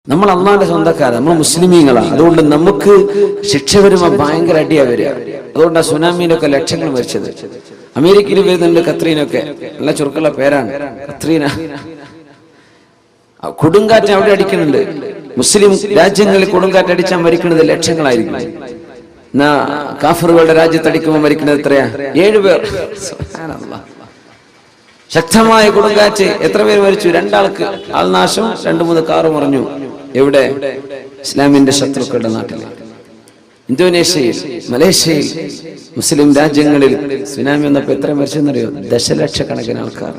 നമ്മൾ അള്ളാന്റെ സ്വന്തക്കാരാണ്, നമ്മൾ മുസ്ലിമീങ്ങളാണ്. അതുകൊണ്ട് നമുക്ക് ശിക്ഷ വരുമ്പോൾ ഭയങ്കര അടിയാ വരിക. അതുകൊണ്ടാണ് സുനാമീനൊക്കെ ലക്ഷങ്ങൾ മരിച്ചത്. അമേരിക്കയിൽ വരുന്നുണ്ട് കത്രീനൊക്കെ, നല്ല ചുരുക്കുള്ള പേരാണ് കത്രീന. കൊടുങ്കാറ്റ് അവിടെ അടിക്കുന്നുണ്ട്. മുസ്ലിം രാജ്യങ്ങളിൽ കൊടുങ്കാറ്റ് അടിച്ചാൽ മരിക്കുന്നത് ലക്ഷങ്ങളായിരിക്കും. കാഫറുകളുടെ രാജ്യത്തടിക്കുമ്പോൾ മരിക്കുന്നത് എത്രയാ? 7 പേർ. ശക്തമായ കൊടുങ്കാറ്റ് എത്ര പേര് മരിച്ചു? 2 ആൾക്ക് ആൾനാശം, 2-3 കാറ് മറിഞ്ഞു. എവിടെ? ഇസ്ലാമിന്റെ ശത്രുക്കളുടെ നാട്ടിൽ, ഇന്തോനേഷ്യയിൽ, മലേഷ്യയിൽ, മുസ്ലിം രാജ്യങ്ങളിൽ സുനാമി വന്നപ്പോ എത്ര മരിച്ചെന്നറിയോ? ദശലക്ഷക്കണക്കിന് ആൾക്കാർ.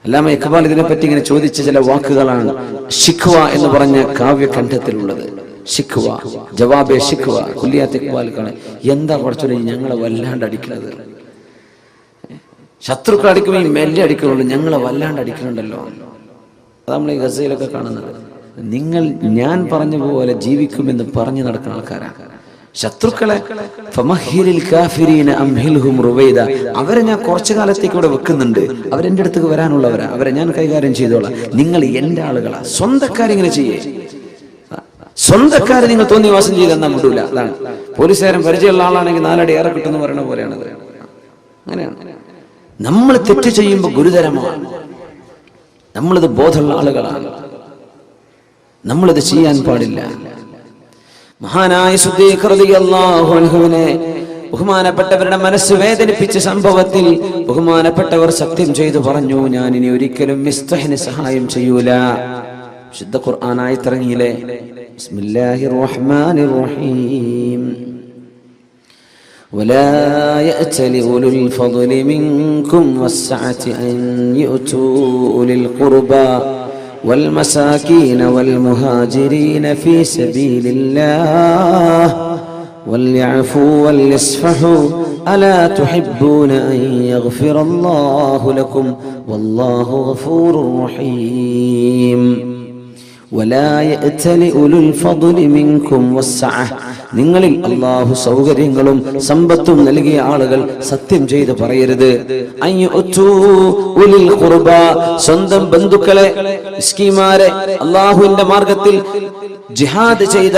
അല്ലാമ ഇഖ്ബാൽ ഇതിനെപ്പറ്റി ഇങ്ങനെ ചോദിച്ച ചില വാക്കുകളാണ് ഷിഖ്വ എന്ന് പറഞ്ഞ കാവ്യഖണ്ഡത്തിലുള്ളത്. ഷിഖ്വ, ജവാബെ ഷിഖ്വ, കുല്ലിയാത്ത് ഇഖ്ബാൽ കാണാൻ. എന്താ കുറച്ചുകൂടി ഞങ്ങളെ വല്ലാണ്ട് അടിക്കുന്നത്? ശത്രുക്കൾ അടിക്കുമ്പോൾ ഈ മെല്ലെ അടിക്കുന്നുള്ളൂ, ഞങ്ങളെ വല്ലാണ്ട് അടിക്കുന്നുണ്ടല്ലോ. അത് നമ്മൾ ഈ ഗസയിലൊക്കെ കാണുന്നത്. നിങ്ങൾ ഞാൻ പറഞ്ഞ പോലെ ജീവിക്കുമെന്ന് പറഞ്ഞു നടക്കുന്ന ആൾക്കാരാണ് ശത്രുക്കളെ. അവരെ ഞാൻ കുറച്ചു കാലത്തേക്ക് ഇവിടെ വെക്കുന്നുണ്ട്. അവരെന്റെ അടുത്തേക്ക് വരാനുള്ളവരാ, അവരെ ഞാൻ കൈകാര്യം ചെയ്തോളാം. നിങ്ങൾ എന്റെ ആളുകളാ. സ്വന്തക്കാരിങ്ങനെ ചെയ്യേ. സ്വന്തക്കാരെ നിങ്ങൾ തോന്നിവാസം ചെയ്തെന്നാ വിടൂല. അതാണ് പോലീസുകാരൻ പരിചയമുള്ള ആളാണെങ്കിൽ 4 അടി ഏറെ കിട്ടുമെന്ന് പറയുന്ന പോലെയാണത്. അങ്ങനെയാണ്. നമ്മൾ തെറ്റ് ചെയ്യുമ്പോൾ ഗുരുതരമാണ്. നമ്മളിത് ബോധമുള്ള ആളുകളാണ്. നമ്മളിത് ചെയ്യാൻ പാടില്ല. മഹാനായ സിദ്ദീഖ് റളിയല്ലാഹു അൻഹുവിനെ ബഹുമാനപ്പെട്ടവരുടെ മനസ്സ് വേദനിപ്പിച്ച സംഭവത്തിൽ ബഹുമാനപ്പെട്ടവർ സത്യം ചെയ്തു പറഞ്ഞു, ഞാൻ ഇനി ഒരിക്കലും മിസ്തഹിന് സഹായം ചെയ്യൂല. ശുദ്ധ ഖുർആൻ ആയത്തിറങ്ങിയില്ലേ? ബിസ്മില്ലാഹിർ റഹ്മാനിർ റഹീം. ولا يأتل أولو الفضل منكم والسعة أن يؤتوا أولي القربى والمساكين والمهاجرين في سبيل الله وليعفوا وليصفحوا ألا تحبون أن يغفر الله لكم والله غفور رحيم. ولا يأتل أولو الفضل منكم والسعة. നിങ്ങളിൽ അല്ലാഹു സൗകര്യങ്ങളും സമ്പത്തും നൽകിയ ആളുകൾ സത്യം ചെയ്ത് പറയരുത്. സ്വന്തം ബന്ധുക്കളെ, മിസ്കീന്മാരെ, അല്ലാഹുവിന്റെ മാർഗത്തിൽ ജിഹാദ് ചെയ്ത,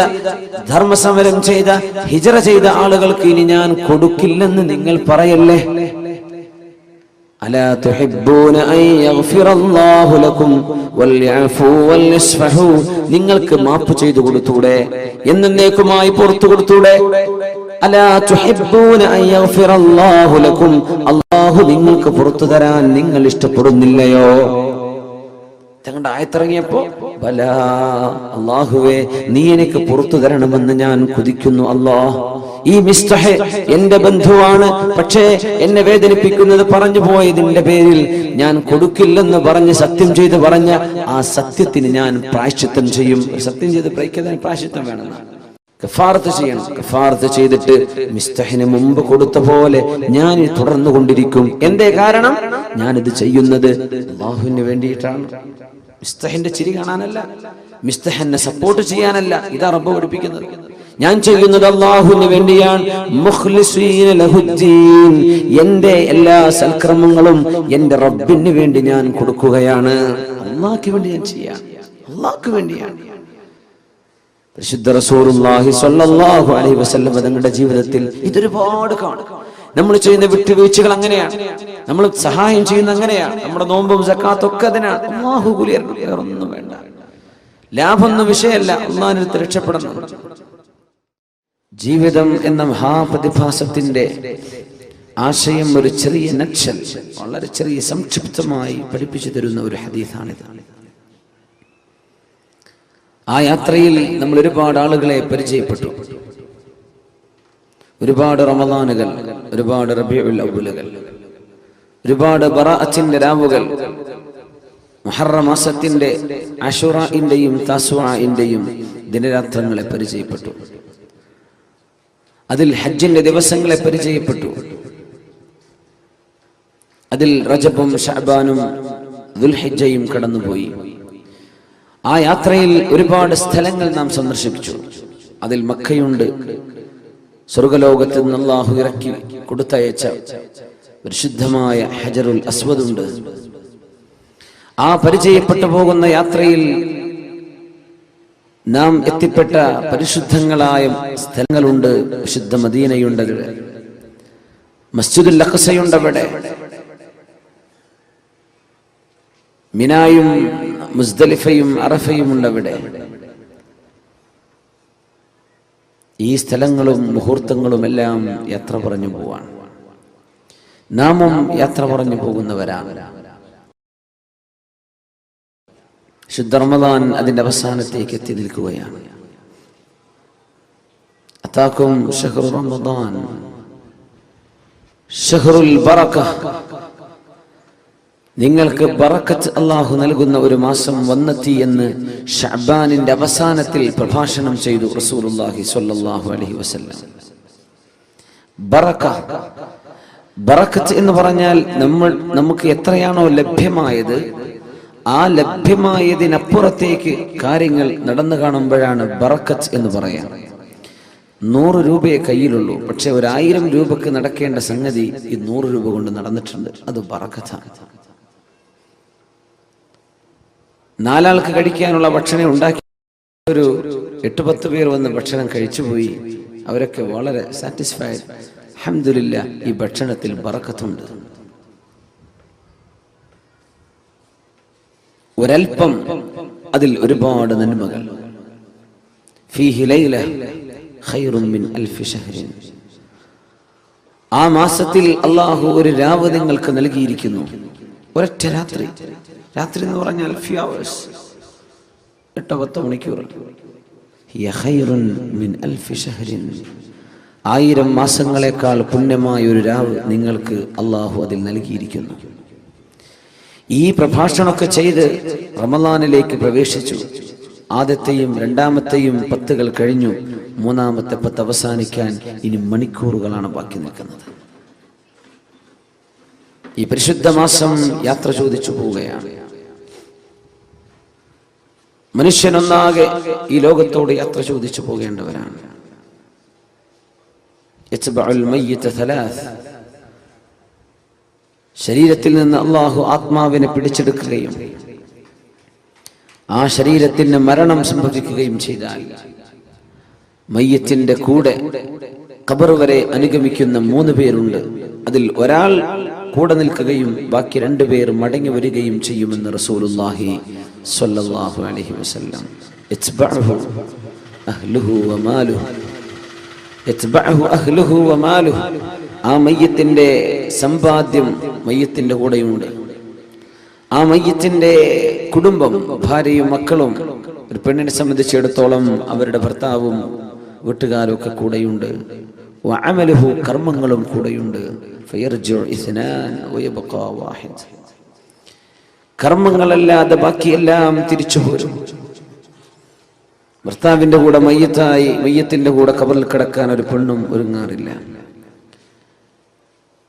ധർമ്മസമരം ചെയ്ത, ഹിജ്റ ചെയ്ത ആളുകൾക്ക് ഇനി ഞാൻ കൊടുക്കില്ലെന്ന് നിങ്ങൾ പറയല്ലേ. അലാ തുഹിബ്ബൂന അൻ യഗ്ഫിറല്ലാഹു ലക്കും വൽയഅഫൂ വൽയസ്ഫഹൂ. നിങ്ങൾക്ക് മാപ്പ് ചെയ്തു കൊടുത്തൂടെ? എന്നേക്കുമായി പുറത്തു കൊടുത്തൂടെ? അലാ തുഹിബ്ബൂന അൻ യഗ്ഫിറല്ലാഹു ലക്കും. അല്ലാഹു നിങ്ങൾക്ക് പുറത്തു തരാൻ നിങ്ങൾ ഇഷ്ടപ്പെടുന്നില്ലയോ? തങ്ങളുടെ ആയത്തിറങ്ങിയപ്പോ ബലാ, അല്ലാഹുവേ നീ എനിക്ക് പുറത്തു തരണമെന്ന് ഞാൻ കൊതിക്കുന്നു. അല്ലാഹ്, ഈ മിസ്തഹ് എന്റെ ബന്ധുവാണ്, പക്ഷേ എന്നെ വേദനിപ്പിക്കുന്നത് പറഞ്ഞു പോയതിന്റെ പേരിൽ ഞാൻ കൊടുക്കില്ലെന്ന് പറഞ്ഞ് സത്യം ചെയ്ത് പറഞ്ഞ ആ സത്യത്തിന് ഞാൻ പ്രായശ്ചിത്തം ചെയ്യും. സത്യം ചെയ്ത് പ്രയത്നം പ്രായശ്ചിത്തം വേണമെന്നാണ്. കഫാറത്ത് ചെയ്യണം. കഫാറത്ത് ചെയ്തിട്ട് മിസ്തഹിന് മുമ്പ് കൊടുത്ത പോലെ ഞാൻ തുടർന്നു കൊണ്ടിരിക്കും. എന്തേ കാരണം? ഞാനിത് ചെയ്യുന്നത് അല്ലാഹുവിന് വേണ്ടിയിട്ടാണ്. മിസ്തഹിന്റെ ചിരി കാണാനല്ല, മിസ്തഹിനെ സപ്പോർട്ട് ചെയ്യാനല്ല. ഇതാ റബ്ബ് പഠിപ്പിക്കുന്നത്. ഞാൻ ചെയ്യുന്നത് അല്ലാഹുവിന് വേണ്ടിയാണ്. മുഖ്ലിസീന ലഹുദ്ദീൻ. എന്റെ എല്ലാ സൽക്രമങ്ങളും എന്റെ റബ്ബിന് വേണ്ടി ഞാൻ കൊടുക്കുകയാണ്. അല്ലാഹുവിന് വേണ്ടി ഞാൻ ചെയ്യാം. അല്ലാഹുവിന് വേണ്ടിയാണ്. പരിശുദ്ധ റസൂലുള്ളാഹി സ്വല്ലല്ലാഹു അലൈഹി വസല്ലം തങ്ങളുടെ ജീവിതത്തിൽ ഇതൊരുപാട് കാണും. നമ്മൾ ചെയ്യുന്ന വിട്ടുവീഴ്ചകൾ അങ്ങനെയാണ്. നമ്മൾ സഹായം ചെയ്യുന്ന അങ്ങനെയാണ്. നമ്മുടെ നോമ്പും സക്കാത്തും ഒക്കെ അതിനാണ്. അല്ലാഹു വേറൊന്നും വേണ്ട. ലാഭമൊന്നും വിഷയമല്ല. അല്ലാഹുവിന്റെ അടുത്ത് രക്ഷപ്പെടണം. ജീവിതം എന്ന മഹാപ്രതിഭാസത്തിന്റെ ആശയം ഒരു ചെറിയ നക്ഷൽ, വളരെ ചെറിയ സംക്ഷിപ്തമായി പഠിപ്പിച്ചു തരുന്ന ഒരു ഹദീസാണിത്. ആ യാത്രയിൽ നമ്മൾ ഒരുപാട് ആളുകളെ പരിചയപ്പെട്ടു. ഒരുപാട് റമദാനുകൾ, ഒരുപാട് റബീഉൽ അവ്വലുകൾ, ഒരുപാട് ബറാഅത്തിന്റെ രാവുകൾ, മുഹറം മാസത്തിന്റെ അശൂറാഇന്റെയും തസ്വാഇന്റെയും ദിനരാത്രങ്ങളെ പരിചയപ്പെട്ടു. അതിൽ ഹജ്ജിന്റെ ദിവസങ്ങളെ പരിചയപ്പെട്ടു. അതിൽ റജബും ശഅബാനും ദുൽഹിജ്ജയും കടന്നുപോയി. ആ യാത്രയിൽ ഒരുപാട് സ്ഥലങ്ങൾ നാം സന്ദർശിച്ചു. അതിൽ മക്കയുണ്ട്, സ്വർഗലോകത്ത് നിന്ന് അല്ലാഹു ഇറക്കി കൊടുത്തയച്ച പരിശുദ്ധമായ ഹജറുൽ അസ്വദുണ്ട്. ആ പരിചയപ്പെട്ടു പോകുന്ന യാത്രയിൽ നാം എത്തിപ്പെട്ട പരിശുദ്ധങ്ങളായ സ്ഥലങ്ങളുണ്ട്. വിശുദ്ധ മദീനയുണ്ട്, മസ്ജിദുൽ അഖ്സയുണ്ട്, അവിടെ മിനായും മുസ്ദലിഫയും അറഫയും ഉണ്ട്. അവിടെ ഈ സ്ഥലങ്ങളും മുഹൂർത്തങ്ങളും എല്ലാം യാത്ര പറഞ്ഞു പോവാണ്. നാമും യാത്ര പറഞ്ഞു പോകുന്നവരാണ്. ശുദ്ധ റമദാൻ അതിന്റെ അവസാനത്തേക്ക് എത്തി നിൽക്കുകയാണ്. അതാക്കും ശഹ്റു റമദാൻ ശഹ്റുൽ ബറക, നിങ്ങൾക്ക് ബറക്കത്ത് അല്ലാഹു നൽകുന്ന ഒരു മാസം വന്നെത്തി എന്ന് ശഅബാനിന്റെ അവസാനത്തിൽ പ്രഭാഷണം ചെയ്തു റസൂലുള്ളാഹി സ്വല്ലല്ലാഹു അലൈഹി വസല്ലം. ബറക്കത്ത് എന്ന് പറഞ്ഞാൽ നമുക്ക് എത്രയാണോ ലഭ്യമായത്, ആ ലഭ്യമായതിനപ്പുറത്തേക്ക് കാര്യങ്ങൾ നടന്നു കാണുമ്പോഴാണ് ബറക്കത്ത് എന്ന് പറയാം. 100 രൂപയെ കയ്യിലുള്ളൂ, പക്ഷെ 1000 രൂപക്ക് നടക്കേണ്ട സംഗതി ഈ 100 രൂപ കൊണ്ട് നടന്നിട്ടുണ്ട്. അത് ബറക്കത്താണ്. 4 ആൾക്ക് കഴിക്കാനുള്ള ഭക്ഷണം ഉണ്ടാക്കി ഒരു 8-10 പേർ വന്ന് ഭക്ഷണം കഴിച്ചുപോയി. അവരൊക്കെ വളരെ സാറ്റിസ്ഫൈഡ്. അൽഹംദുലില്ലാഹ്, ഈ ഭക്ഷണത്തിൽ ബറക്കത്തുണ്ട്. ഒരൽപ്പം അതിൽ ഒരുപാട് നന്മകൾ. ഫീഹി ലൈല ഖൈറും മിൻ അൽഫി ശഹ്റിൻ. ആ മാസത്തിൽ അല്ലാഹു ഒരു രാവ് നിങ്ങൾക്ക് നൽകിയിരിക്കുന്നു, ഒരൊറ്റ രാത്രി. രാത്രി എന്ന് പറഞ്ഞാൽ few hours, 8-10 മണിക്കൂർ. ഹിയ ഖൈറുൻ മിൻ അൽഫി ശഹ്റിൻ. 1000 മാസങ്ങളെക്കാൾ പുണ്യമായ ഒരു രാവ് നിങ്ങൾക്ക് അല്ലാഹു അതിൽ നൽകിയിരിക്കുന്നു. ഈ പ്രഭാഷണമൊക്കെ ചെയ്ത് റമളാനിലേക്ക് പ്രവേശിച്ചു. ആദ്യത്തെയും രണ്ടാമത്തെയും 10 കഴിഞ്ഞു. 3-ാമത്തെ 10 അവസാനിക്കാൻ ഇനി മണിക്കൂറുകളാണ് ബാക്കി നിൽക്കുന്നത്. ഈ പരിശുദ്ധ മാസം യാത്ര ചോദിച്ചു പോവുകയാണ്. മനുഷ്യനൊന്നാകെ ഈ ലോകത്തോട് യാത്ര ചോദിച്ചു പോകേണ്ടവരാണ്. യത്ബഉൽ മയ്യിത 3. ശരീരത്തിൽ നിന്ന് അല്ലാഹു ആത്മാവിനെ പിടിച്ചെടുക്കുകയും ആ ശരീരത്തിന് മരണം സംഭവിക്കുകയും ചെയ്താൽ മയ്യത്തിന്റെ കൂടെ ഖബർ വരെ അനുഗമിക്കുന്ന 3 പേരുണ്ട്. അതിൽ ഒരാൾ കൂടെ നിൽക്കുകയും ബാക്കി 2 പേർ മടങ്ങി വരികയും ചെയ്യുമെന്ന് റസൂലുള്ളാഹി സ്വല്ലല്ലാഹു അലൈഹി വസല്ലം. യത്ബഉഹു അഹ്ലുഹു വമാലുഹു, യത്ബഉഹു അഹ്ലുഹു വമാലുഹു. ആ മയ്യത്തിന്റെ സമ്പാദ്യം മയ്യത്തിന്റെ കൂടെയുണ്ട്. ആ മയ്യത്തിന്റെ കുടുംബം, ഭാര്യയും മക്കളും, ഒരു പെണ്ണിനെ സംബന്ധിച്ചിടത്തോളം അവരുടെ ഭർത്താവും വീട്ടുകാരും ഒക്കെ കൂടെയുണ്ട്. വഅമലുഹു, കർമ്മങ്ങളും കൂടെയുണ്ട്. ഫയർജിഉ ഇസ്നാൻ വയബ്ഖാ വാഹിദ്. കർമ്മങ്ങളല്ലാതെ ബാക്കിയെല്ലാം തിരിച്ചു പോരും. ഭർത്താവിന്റെ കൂടെ മയ്യത്തായി മയ്യത്തിന്റെ കൂടെ ഖബറിൽ കിടക്കാൻ ഒരു പെണ്ണും ഒരുങ്ങാറില്ല.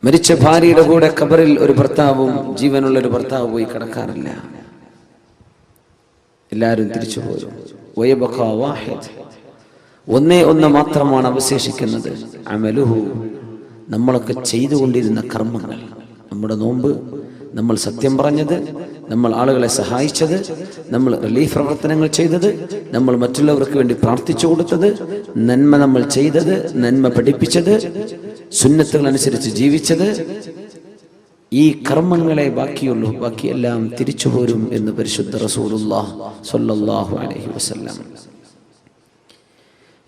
മരിച്ച ഭാര്യയുടെ കൂടെ ഖബറിൽ ഒരു ഭർത്താവും, ജീവനുള്ള ഒരു ഭർത്താവ് പോയി കിടക്കാറില്ല. എല്ലാവരും തിരിച്ചു പോരും. വയബ്ഖാ വാഹിദ്, ഒന്നേ ഒന്ന് മാത്രമാണ് അവശേഷിക്കുന്നത്. അമലുഹു, നമ്മളൊക്കെ ചെയ്തുകൊണ്ടിരുന്ന കർമ്മങ്ങൾ. നമ്മുടെ നോമ്പ്, നമ്മൾ സത്യം പറഞ്ഞത്, നമ്മൾ ആളുകളെ സഹായിച്ചത്, നമ്മൾ റിലീഫ് പ്രവർത്തനങ്ങൾ ചെയ്തത്, നമ്മൾ മറ്റുള്ളവർക്ക് വേണ്ടി പ്രാർത്ഥിച്ചു കൊടുത്തത്, നന്മ നമ്മൾ ചെയ്തത്, നന്മ പഠിപ്പിച്ചത്, സുന്നത്തുകൾ അനുസരിച്ച് ജീവിച്ചത്, ഈ കർമ്മങ്ങളെ ബാക്കിയുള്ളൂ. ബാക്കിയെല്ലാം തിരിച്ചു പോരും എന്ന് പരിശുദ്ധ റസൂലുള്ളാഹി സ്വല്ലല്ലാഹു അലൈഹി വസല്ലം.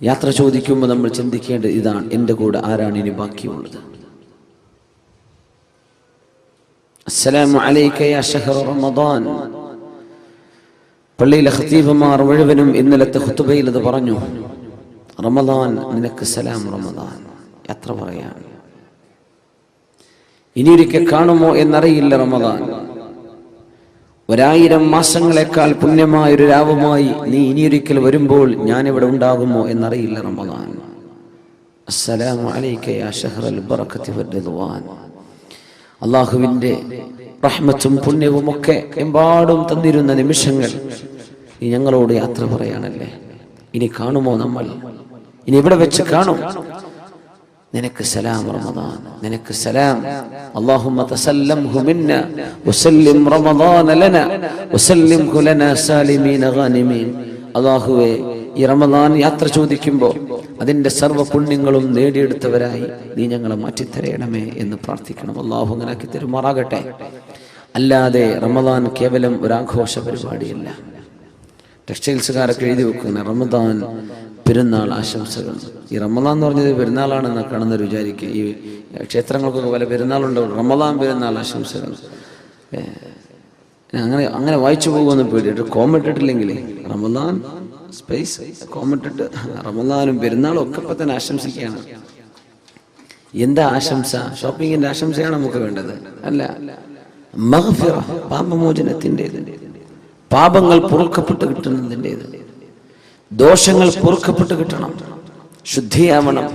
യാത്ര ചോദിക്കുമ്പോൾ നമ്മൾ ചിന്തിക്കേണ്ടത് ഇതാണ്: എൻ്റെ കൂടെ ആരാണ് ഇനി ബാക്കിയുള്ളത്? അസ്സലാമു അലൈക യാ ശഹ്റ റമദാൻ. പള്ളിയിലെ ഖതീബുമാർ മുഴുവനും ഇന്നലത്തെ ഖുതുബയിൽ അത് പറഞ്ഞു. റമദാൻ നിനക്ക് സലാം റമദാൻ. യാത്ര പറയാൻ ഇനിയൊരിക്കൽ കാണുമോ എന്നറിയില്ല. റമദാൻ 1000 മാസങ്ങളെക്കാൾ പുണ്യമായൊരു രാവുമായി നീ ഇനിയൊരിക്കൽ വരുമ്പോൾ ഞാനിവിടെ ഉണ്ടാകുമോ എന്നറിയില്ല. റമദാൻ. അസ്സലാമു അലൈക യാ ശഹ്റൽ ബറകതി വർ-റിദ്വാൻ. അല്ലാഹുവിന്റെ റഹ്മത്തും പുണ്യവും ഒക്കെ എമ്പാടും തന്നിരുന്ന നിമിഷങ്ങൾ നീ ഞങ്ങളോട് യാത്ര പറയാനല്ലേ. ഇനി കാണുമോ നമ്മൾ? ഇനി ഇവിടെ വെച്ച് കാണും. നിനക്ക് സലാം റമദാൻ, നിനക്ക് സലാം. അല്ലാഹുമ്മ തസല്ലംഹു മിന്ന വസല്ലിം റമദാന ലനാ വസല്ലിംഹു ലനാ സാലിമീന ഗാനിമീൻ. അല്ലാഹുവേ, ഈ റമദാൻ യാത്ര ചോദിക്കുമ്പോൾ അതിന്റെ സർവ്വ പുണ്യങ്ങളും നേടിയെടുത്തവരായി നീ ഞങ്ങളെ മാറ്റിത്തരയണമേ എന്ന് പ്രാർത്ഥിക്കണം. അള്ളാഹു അങ്ങനെ ആക്കി തരുമാറാകട്ടെ. അല്ലാതെ റമദാൻ കേവലം ഒരാഘോഷ പരിപാടിയല്ല. ടെക്സ്റ്റൈൽസുകാരൊക്കെ എഴുതി വെക്കുന്ന റമദാൻ പെരുന്നാൾ ആശംസകൾ. ഈ റമദാൻ എന്ന് പറഞ്ഞത് പെരുന്നാളാണെന്ന് കാണുന്നവർ വിചാരിക്കുക. ഈ ക്ഷേത്രങ്ങൾക്കൊക്കെ പല പെരുന്നാളുണ്ടാവും. റമദാൻ പെരുന്നാൾ ആശംസകൾ അങ്ങനെ വായിച്ചു പോകുമെന്ന് പേടിയിട്ട് കോമിട്ടിട്ടില്ലെങ്കിൽ റമദാൻ സ്പേസ് കോമിട്ടിട്ട് റമദാനും പെരുന്നാളും ഒക്കെ ഇപ്പം തന്നെ ആശംസിക്കുകയാണ്. എന്താ ആശംസ? ഷോപ്പിങ്ങിന്റെ ആശംസയാണ് നമുക്ക് വേണ്ടത്. അല്ല, മഗ്ഫിറ, പാപമോചനത്തിൻ്റെത്, പാപങ്ങൾ പൊറുക്കപ്പെട്ട് കിട്ടുന്നതിൻ്റെത്, ദോഷങ്ങൾ പൊറുക്കപ്പെട്ട് കിട്ടണം, ശുദ്ധിയാവണം,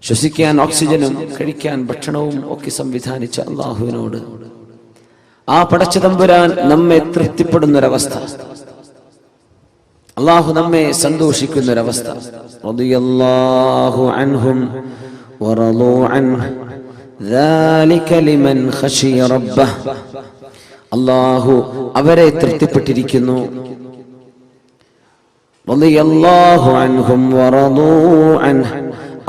ശ്വസിക്കാൻ ഓക്സിജനും കഴിക്കാൻ ഭക്ഷണവും ഒക്കെ സംവിധാനിച്ച അള്ളാഹുവിനോട് ആ പടച്ച തമ്പുരാൻ നമ്മെ തൃപ്തിപ്പെടുന്നൊരവസ്ഥ, അള്ളാഹു നമ്മെ സന്തോഷിക്കുന്നൊരവസ്ഥ. റളിയല്ലാഹു അൻഹും വറളൂ അൻഹു ദാലിക ലിമൻ ഖശിയ റബ്ബഹ്. അള്ളാഹു അവരെ തൃപ്തിപ്പെട്ടിരിക്കുന്നു. റളിയല്ലാഹു അൻഹും വറളൂ അൻഹു,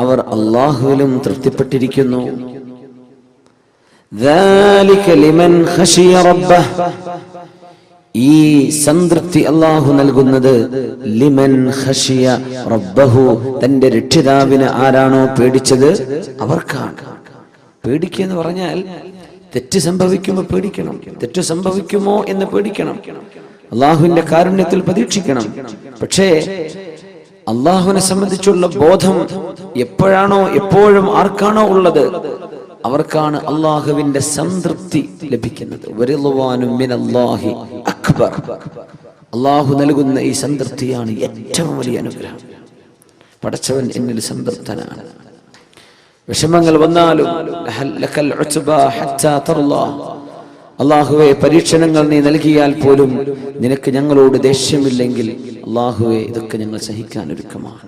അവർ അള്ളാഹുവിലും തൃപ്തിപ്പെട്ടിരിക്കുന്നു. ذلك لمن خشي ربه, ഈ സംതൃപ്തി അള്ളാഹു നൽകുന്നത് ലിമൻ ഖശിയ റബ്ബഹു, തന്റെ രക്ഷിതാവിനെ ആരാണോ പേടിച്ചത് അവർക്കാണ്. പേടിക്കുക എന്ന് പറഞ്ഞാൽ തെറ്റ് സംഭവിക്കുമ്പോൾ പേടിക്കണം, തെറ്റ് സംഭവിക്കുമോ എന്ന് പേടിക്കണം, അള്ളാഹുവിന്റെ കാരുണ്യത്തിൽ പ്രതീക്ഷിക്കണം. പക്ഷേ അള്ളാഹുവിനെ സംബന്ധിച്ചുള്ള ബോധം എപ്പോഴാണോ എപ്പോഴും ആർക്കാണോ ഉള്ളത് അവർക്കാണ് അള്ളാഹുവിന്റെ സംതൃപ്തി ലഭിക്കുന്നത്. വറിദ്വാനും മിനല്ലാഹി അക്ബർ, അള്ളാഹു നൽകുന്ന ഈ സംതൃപ്തിയാണ് ഏറ്റവും വലിയ അനുഗ്രഹം. പടച്ചവൻ എന്നിൽ സംതൃപ്തനാണ്. വിഷമങ്ങൾ വന്നാലും ലക്കൽ ഉത്ബാ ഹത്താ തർളാ, അള്ളാഹുവെ പരീക്ഷണങ്ങൾ നീ നൽകിയാൽ പോലും നിനക്ക് ഞങ്ങളോട് ദേഷ്യമില്ലെങ്കിൽ അള്ളാഹുവെ ഇതൊക്കെ ഞങ്ങൾ സഹിക്കാൻ ഒരുക്കമാണ്.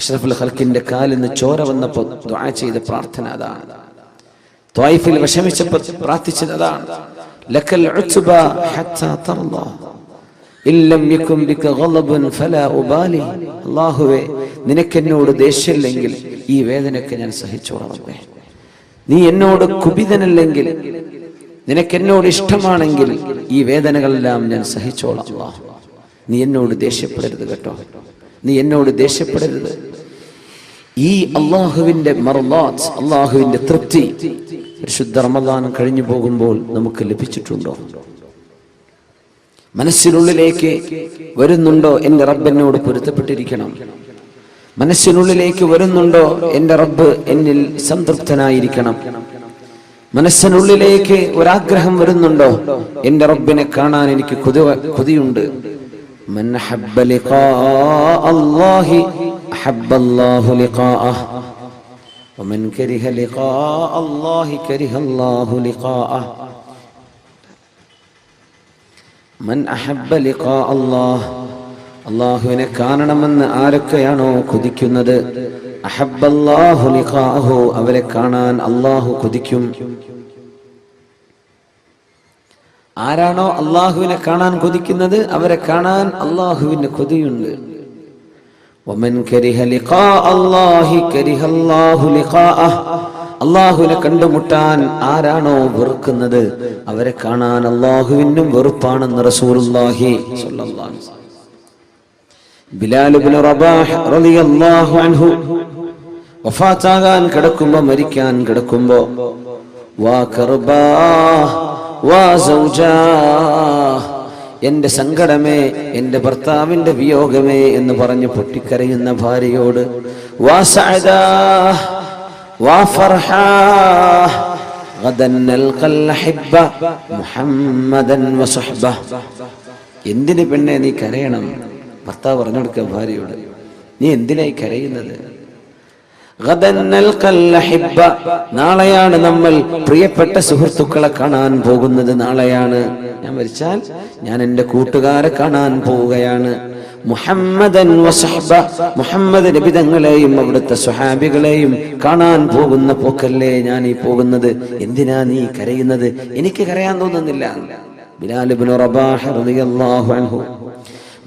അഷ്റഫുൽ ഖൽഖിന്റെ കാലിന് ചോര വന്നപ്പോൾ ദുആ ചെയ്ത പ്രാർത്ഥന അതാണ്. ത്വായിഫിൽ വിഷമിച്ചപ്പോൾ പ്രാർത്ഥിച്ചത് അതാണ്. ലക്കൽ ഉത്ബാ ഹത്താ തർളാ ഇല്ലം യകും ബിക ഗളബൻ ഫലാ ഉബാലി, അല്ലാഹുവേ നിനക്കെന്നോട് ദേഷ്യമില്ലെങ്കിൽ ഈ വേദനയൊക്കെ ഞാൻ സഹിച്ചോളാം. നീ എന്നോട് കുപിതനല്ലെങ്കിൽ, നിനക്കെന്നോട് ഇഷ്ടമാണെങ്കിൽ ഈ വേദനകളെല്ലാം ഞാൻ സഹിച്ചോളാം. അല്ലാഹ് നീ എന്നോട് ദേഷ്യപ്പെടരുത് കേട്ടോ, നീ എന്നോട് ദേഷ്യപ്പെടരുത്. ഈ അള്ളാഹുവിന്റെ മർളാത്ത്, അള്ളാഹുവിന്റെ തൃപ്തി പരിശുദ്ധ റമദാൻ കഴിഞ്ഞു പോകുമ്പോൾ നമുക്ക് ലഭിച്ചിട്ടുണ്ടോ? മനസ്സിനുള്ളിലേക്ക് വരുന്നുണ്ടോ എന്റെ റബ്ബ് എന്നോട് പൊരുത്തപ്പെട്ടിരിക്കണം? മനസ്സിനുള്ളിലേക്ക് വരുന്നുണ്ടോ എന്റെ റബ്ബ് എന്നിൽ സംതൃപ്തനായിരിക്കണം? മനസ്സിനുള്ളിലേക്ക് ഒരാഗ്രഹം വരുന്നുണ്ടോ എന്റെ റബ്ബിനെ കാണാൻ എനിക്ക് കൊതിയുണ്ട്? من أحب لقاء الله أحب الله لقاءه ومن كره لقاء الله كره الله لقاءه. من أحب لقاء الله, അള്ളാഹുവിനെ കാണണമെന്ന് ആരൊക്കെയാണോ കൊതിക്കുന്നത്, അഹബ്ബല്ലാഹു ലിഖാഅഹു, അവരെ കാണാൻ അള്ളാഹു കൊതിക്കും. ആരാണോ അള്ളാഹുവിനെ കാണാൻ കൊതിക്കുന്നത് അവരെ കാണാൻ അള്ളാഹുവിന് കൊതിയുണ്ട്. വമൻ കരിഹ ലിഖാഅ അല്ലാഹി കരിഹല്ലാഹു ലിഖാഅഹ്, അള്ളാഹുവിനെ കണ്ടുമുട്ടാൻ ആരാണോ വെറുക്കുന്നത് അവരെ കാണാൻ അള്ളാഹുവിനും വെറുപ്പാണെന്ന് റസൂലുള്ളാഹി സ്വല്ലല്ലാഹു അലൈഹി വസല്ലം. ബിലാൽ ഇബ്നു റബാഹ് റളിയല്ലാഹു അൻഹു വഫാത്താകാൻ കിടക്കുമ്പോ, മരിക്കാൻ കിടക്കുമ്പോ, വാ കർബാ വാ സൗജാ, എന്റെ സങ്കടമേ, എന്റെ ഭർത്താവിന്റെ വിയോഗമേ എന്ന് പറഞ്ഞ് പൊട്ടിക്കരയുന്ന ഭാര്യയോട്, വാ സഅദാ വാ ഫർഹാ ഗദൻ നൽഖൽ ഹബ്ബ മുഹമ്മദൻ വസഹ്ബ. എന്തിന് പെണ്ണെ നീ കരയണം? ഭർത്താവ് പറഞ്ഞു കൊടുക്കുക ഭാര്യയോട്, നീ എന്തിനായി കരയുന്നത്? നാളെയാണ് നമ്മൾ പ്രിയപ്പെട്ട സുഹൃത്തുക്കളെ കാണാൻ പോകുന്നത്. നാളെയാണ് ഞാൻ മരിച്ചാൽ ഞാൻ എന്റെ കൂട്ടുകാരെ കാണാൻ പോവുകയാണ്. മുഹമ്മദൻ വസഹ്ബ, മുഹമ്മദ് നബി തങ്ങളെയും അവിടുത്തെ സ്വഹാബികളെയും കാണാൻ പോകുന്ന പോക്കല്ലേ ഞാൻ ഈ പോകുന്നത്. എന്തിനാ നീ കരയുന്നത്? എനിക്ക് കരയാൻ തോന്നുന്നില്ല. ബിലാൽ ഇബ്നു റബാഹ് റളിയല്ലാഹു അൻഹു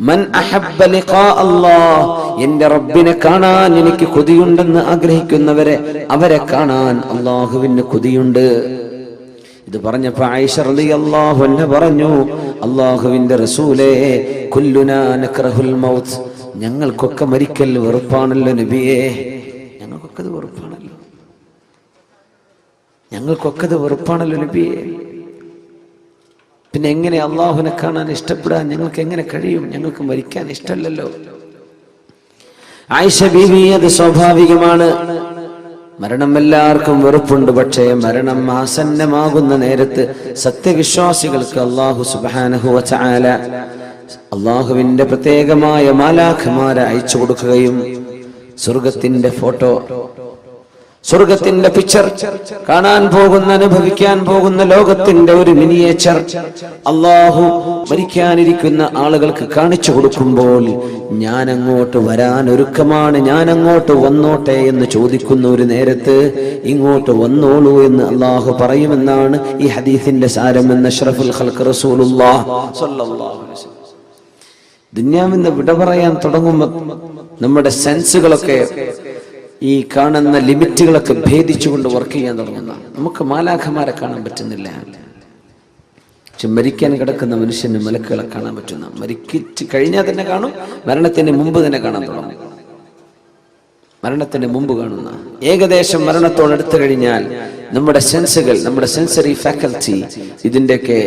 മൻ അഹബ്ബ ലിഖാ അല്ലാഹ്, എന്റെ റബ്ബിനെ കാണാൻ എനിക്ക് കൊതിയുണ്ടെന്ന് ആഗ്രഹിക്കുന്നവരെ അവരെ കാണാൻ അല്ലാഹുവിന് കൊതിയുണ്ട്. ഇത് പറഞ്ഞപ്പോ ആയിഷ റളിയല്ലാഹു അൻഹ പറഞ്ഞു, അല്ലാഹുവിന്റെ റസൂലേ, കുല്ലുനാ നക്റഹുൽ മൗത്ത്, ഞങ്ങൾക്കൊക്കെ മരിക്കൽ വെറുപ്പാണല്ലോ നബിയേ. ഞങ്ങൾക്കൊക്കെ അത് വെറുപ്പാണല്ലോ, ഞങ്ങൾക്കൊക്കെ അത് വെറുപ്പാണല്ലോ നബിയേ. പിന്നെ എങ്ങനെ അള്ളാഹുവിനെ കാണാൻ ഇഷ്ടപ്പെടാൻ ഞങ്ങൾക്ക് എങ്ങനെ കഴിയും? ഞങ്ങൾക്ക് മരിക്കാൻ ഇഷ്ടമല്ലല്ലോ. ആയിഷ ബീവി, അത് സ്വാഭാവികമാണ്. മരണം എല്ലാവർക്കും വെറുപ്പുണ്ട്. പക്ഷേ മരണം ആസന്നമാകുന്ന നേരത്ത് സത്യവിശ്വാസികൾക്ക് അല്ലാഹു സുബ്ഹാനഹു വ തആല അല്ലാഹുവിന്റെ പ്രത്യേകമായ മാലാഖമാരെ അയച്ചു കൊടുക്കുകയും സ്വർഗത്തിന്റെ ഫോട്ടോ, സ്വർഗത്തിന്റെ പിക്ചർ, കാണാൻ പോകുന്ന അനുഭവിക്കാൻ പോകുന്ന ലോകത്തിന്റെ ഒരു മിനിയേച്ചർ അല്ലാഹു മരിക്കാനിരിക്കുന്ന ആളുകൾക്ക് കാണിച്ചു കൊടുക്കുമ്പോൾ, ഞാൻ അങ്ങോട്ട് വരാൻ ഒരുക്കമാണ്, ഞാൻ അങ്ങോട്ട് വന്നോട്ടെ എന്ന് ചോദിക്കുന്ന ഒരു നേരത്ത് ഇങ്ങോട്ട് വന്നോളൂ എന്ന് അല്ലാഹു പറയുമെന്നാണ് ഈ ഹദീസിന്റെ സാരമെന്ന് അഷ്റഫുൽ ഖൽഖ് റസൂലുള്ളാഹി സ്വല്ലല്ലാഹു അലൈഹി വസല്ലം. ദുനിയാവിന്ന് വിട പറയാൻ തുടങ്ങുമ്പോൾ നമ്മുടെ സെൻസുകളൊക്കെ ഈ കാണുന്ന ലിമിറ്റുകളൊക്കെ ഭേദിച്ചുകൊണ്ട് വർക്ക് ചെയ്യാൻ തുടങ്ങുന്ന നമുക്ക് മാലാഖമാരെ കാണാൻ പറ്റുന്നില്ല. പക്ഷെ മരിക്കാൻ കിടക്കുന്ന മനുഷ്യന് മലക്കുകളെ കാണാൻ പറ്റുന്ന, മരിക്കിച്ച് കഴിഞ്ഞാൽ തന്നെ കാണും, മരണത്തിന് മുമ്പ് തന്നെ കാണാൻ തുടങ്ങും. മരണത്തിന് മുമ്പ് കാണുന്ന, ഏകദേശം മരണത്തോടടുത്ത് കഴിഞ്ഞാൽ നമ്മുടെ സെൻസുകൾ, നമ്മുടെ സെൻസറി ഫാക്കൽറ്റി, ഇതിൻ്റെയൊക്കെ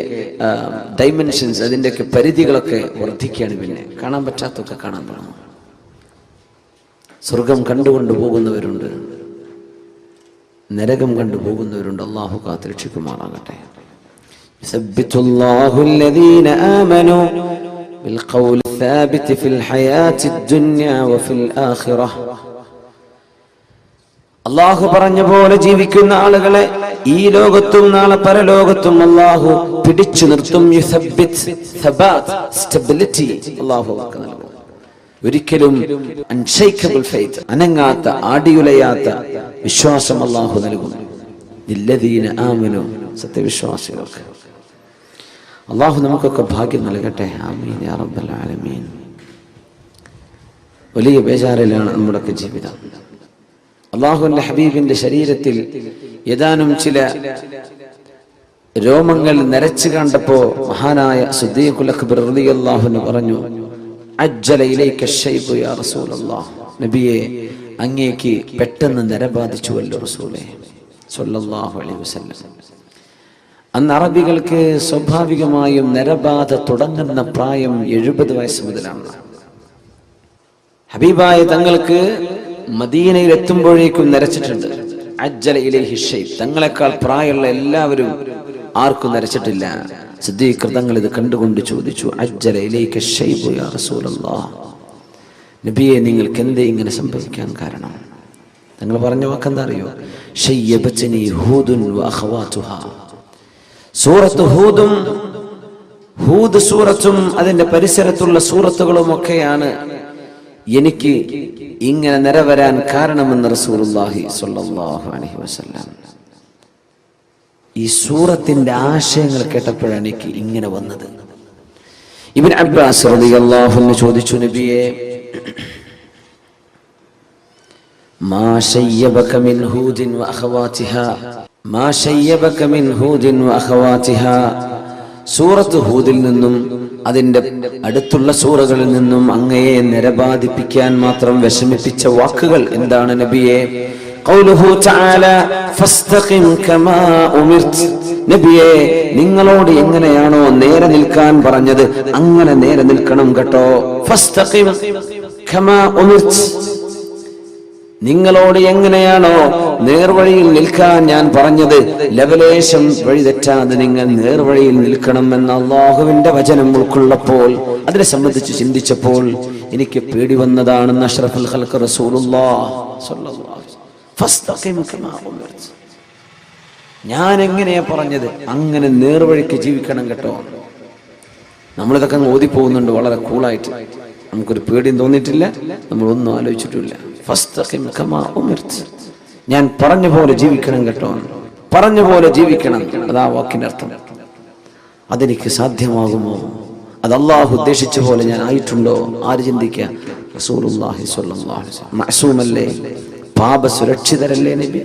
ഡൈമെൻഷൻസ്, അതിൻ്റെയൊക്കെ പരിധികളൊക്കെ വർദ്ധിക്കുകയാണ്. പിന്നെ കാണാൻ പറ്റാത്തൊക്കെ കാണാൻ തുടങ്ങും. സ്വർഗം കണ്ടുകൊണ്ട് പോകുന്നവരുണ്ട്, നരകം കണ്ടുപോകുന്നവരുണ്ട്. അല്ലാഹു കാത്തുരക്ഷിക്കുമാറാകട്ടെ. യുസബ്ബിതുല്ലാഹു അല്ലദീന ആമനൂ ബിൽഖൗലി الثابت في الحياة الدنيا وفي الآخرة. അല്ലാഹു പറഞ്ഞ പോലെ ജീവിക്കുന്ന ആളുകളെ ഈ ലോകത്തും നാളെ പരലോകത്തും അല്ലാഹു പിടിച്ചു നിർത്തും. യുസബ്ബിത്, സബാത്ത്, സ്റ്റെബിലിറ്റി അല്ലാഹു നൽകും. ഒരിക്കലും അൺഷേക്കബിൾ ഫെയ്ത്ത്, അനങ്ങാത്ത ആടിയുലയാത്ത വിശ്വാസം അല്ലാഹു നൽകും. ലല്ലദീന ആമനൂ, സത്യവിശ്വാസികൾക്ക്. അല്ലാഹു നമുക്കൊക്കെ ഭാഗ്യം നൽകട്ടെ. ആമീൻ യാ റബ്ബൽ ആലമീൻ. വലിയ ബേജാറിലാണ് നമ്മുടെയൊക്കെ ജീവിതം. അല്ലാഹുവിന്റെ ഹബീബിന്റെ ശരീരത്തിൽ ഏതാനും ചില രോമങ്ങൾ നരച്ചു കണ്ടപ്പോ മഹാനായ സിദ്ദീഖുൽ അക്ബർ റളിയല്ലാഹു അൻഹു പറഞ്ഞു, അജ്ജല ഇലൈക ശൈബു യാ റസൂലല്ലാഹ്, നബിയെ അങ്ങേക്ക് പെട്ടെന്ന് നര ബാധിച്ചുവല്ലോ റസൂലേ സ്വല്ലല്ലാഹു അലൈഹി വസല്ലം. അന്ന് അറബികൾക്ക് സ്വാഭാവികമായും നരബാധ തുടങ്ങുന്ന പ്രായം 70 വയസ്സ് മുതലാണ്. ഹബീബായ തങ്ങൾക്ക് മദീനയിൽ എത്തുമ്പോഴേക്കും നരച്ചിട്ടുണ്ട്. അജ്ജല ഇലൈഹി ശൈബ്, തങ്ങളെക്കാൾ പ്രായമുള്ള എല്ലാവരും ആർക്കും നരച്ചിട്ടില്ല. സിദ്ദീഖ് തങ്ങൾ ഇത് കണ്ടുകൊണ്ട് ചോദിച്ചു, അജ്ജല ഇലൈക ശൈബു യാ റസൂലല്ലാഹ്, നബിയെ നിങ്ങൾക്ക് എന്തേ ഇങ്ങനെ സംഭവിക്കാൻ കാരണം? തങ്ങൾ പറഞ്ഞ വാക്കെന്താ അറിയോ? ശയ്യബത്നി ഹൂദുൻ വ അഖവാതുഹാ. സൂറത്ത് ഹൂദും, ഹൂദ് സൂറത്തും അതിന്റെ പരിസരത്തുള്ള സൂറത്തുകളും ഒക്കെയാണ് എനിക്ക് ഇങ്ങനെ നിരവരാൻ കാരണമെന്ന് റസൂലുള്ളാഹി സ്വല്ലല്ലാഹു അലൈഹി വസല്ലം. ഈ സൂറത്തിന്റെ ആശയങ്ങൾ കേട്ടപ്പോഴാണ് എനിക്ക് ഇങ്ങനെ വന്നത്. ഇബ്നു അബ്ബാസ് റളിയല്ലാഹു അൻഹു ചോദിച്ചു, നബിയെ മാ ശയ്യബക മിൻ ഹൂദിൻ വ അഖവാതിഹാ, മാ ശയ്യബക മിൻ ഹൂദിൻ വ അഖവാതിഹാ, സൂറത്ത് ഹൂദിൽ നിന്നും അതിന്റെ അടുത്തുള്ള സൂറകളിൽ നിന്നും അങ്ങയെ നിരബാധിപ്പിക്കാൻ മാത്രം വിഷമിപ്പിച്ച വാക്കുകൾ എന്താണ് നബിയെ? ഖൗലുഹു തആല ഫസ്തഖിം കമാ ഉമിർത്, നബിയെ നിങ്ങളോട് എങ്ങനെയാണോ നേരെ നിൽക്കാൻ പറഞ്ഞത് അങ്ങനെ നേരെ നിൽക്കണം കേട്ടോ. ഫസ്തഖിം കമാ ഉമിർത്, നിങ്ങളോട് എങ്ങനെയാണോ നേർവഴിയിൽ നിൽക്കാൻ ഞാൻ പറഞ്ഞത് ലവലേശം വഴി തെറ്റാതെ നിങ്ങൾ നേർവഴിയിൽ നിൽക്കണം എന്ന അല്ലാഹുവിന്റെ വചനം ഉൾക്കൊള്ളപ്പോൾ, അതിനെ സംബന്ധിച്ച് ചിന്തിച്ചപ്പോൾ എനിക്ക് പേടി വന്നതാണെന്ന് അഷ്റഫുൽ ഖൽഖ് റസൂലുള്ളാഹി സ്വല്ലല്ലാഹു അലൈഹി വസല്ലം. ഫസ്തഖിം കമാ ഉമിർത്, ഞാൻ എങ്ങനെയാ പറഞ്ഞത് അങ്ങനെ നേർവഴിക്ക് ജീവിക്കണം കേട്ടോ. നമ്മളിതൊക്കെ അങ്ങ് ഓതിപ്പോകുന്നുണ്ട് വളരെ കൂളായിട്ട്, നമുക്കൊരു പേടിയും തോന്നിയിട്ടില്ല, നമ്മളൊന്നും ആലോചിച്ചിട്ടില്ല. ഫസ്തഖിം കമാ ഉമിർത്, ഞാൻ പറഞ്ഞ പോലെ ജീവിക്കണം കേട്ടോ, പറഞ്ഞ പോലെ ജീവിക്കണം. അതാ വാക്കിന്റെ അർത്ഥം. അതെനിക്ക് സാധ്യമാകുമോ? അത് അള്ളാഹു ഉദ്ദേശിച്ച പോലെ ഞാൻ ആയിട്ടുണ്ടോ? ആര് ചിന്തിക്കുക? റസൂലുള്ളാഹി സ്വല്ലല്ലാഹു അലൈഹി വസല്ലം മഅസൂമല്ലേ, പാപ സുരക്ഷിതരല്ലേ നബി?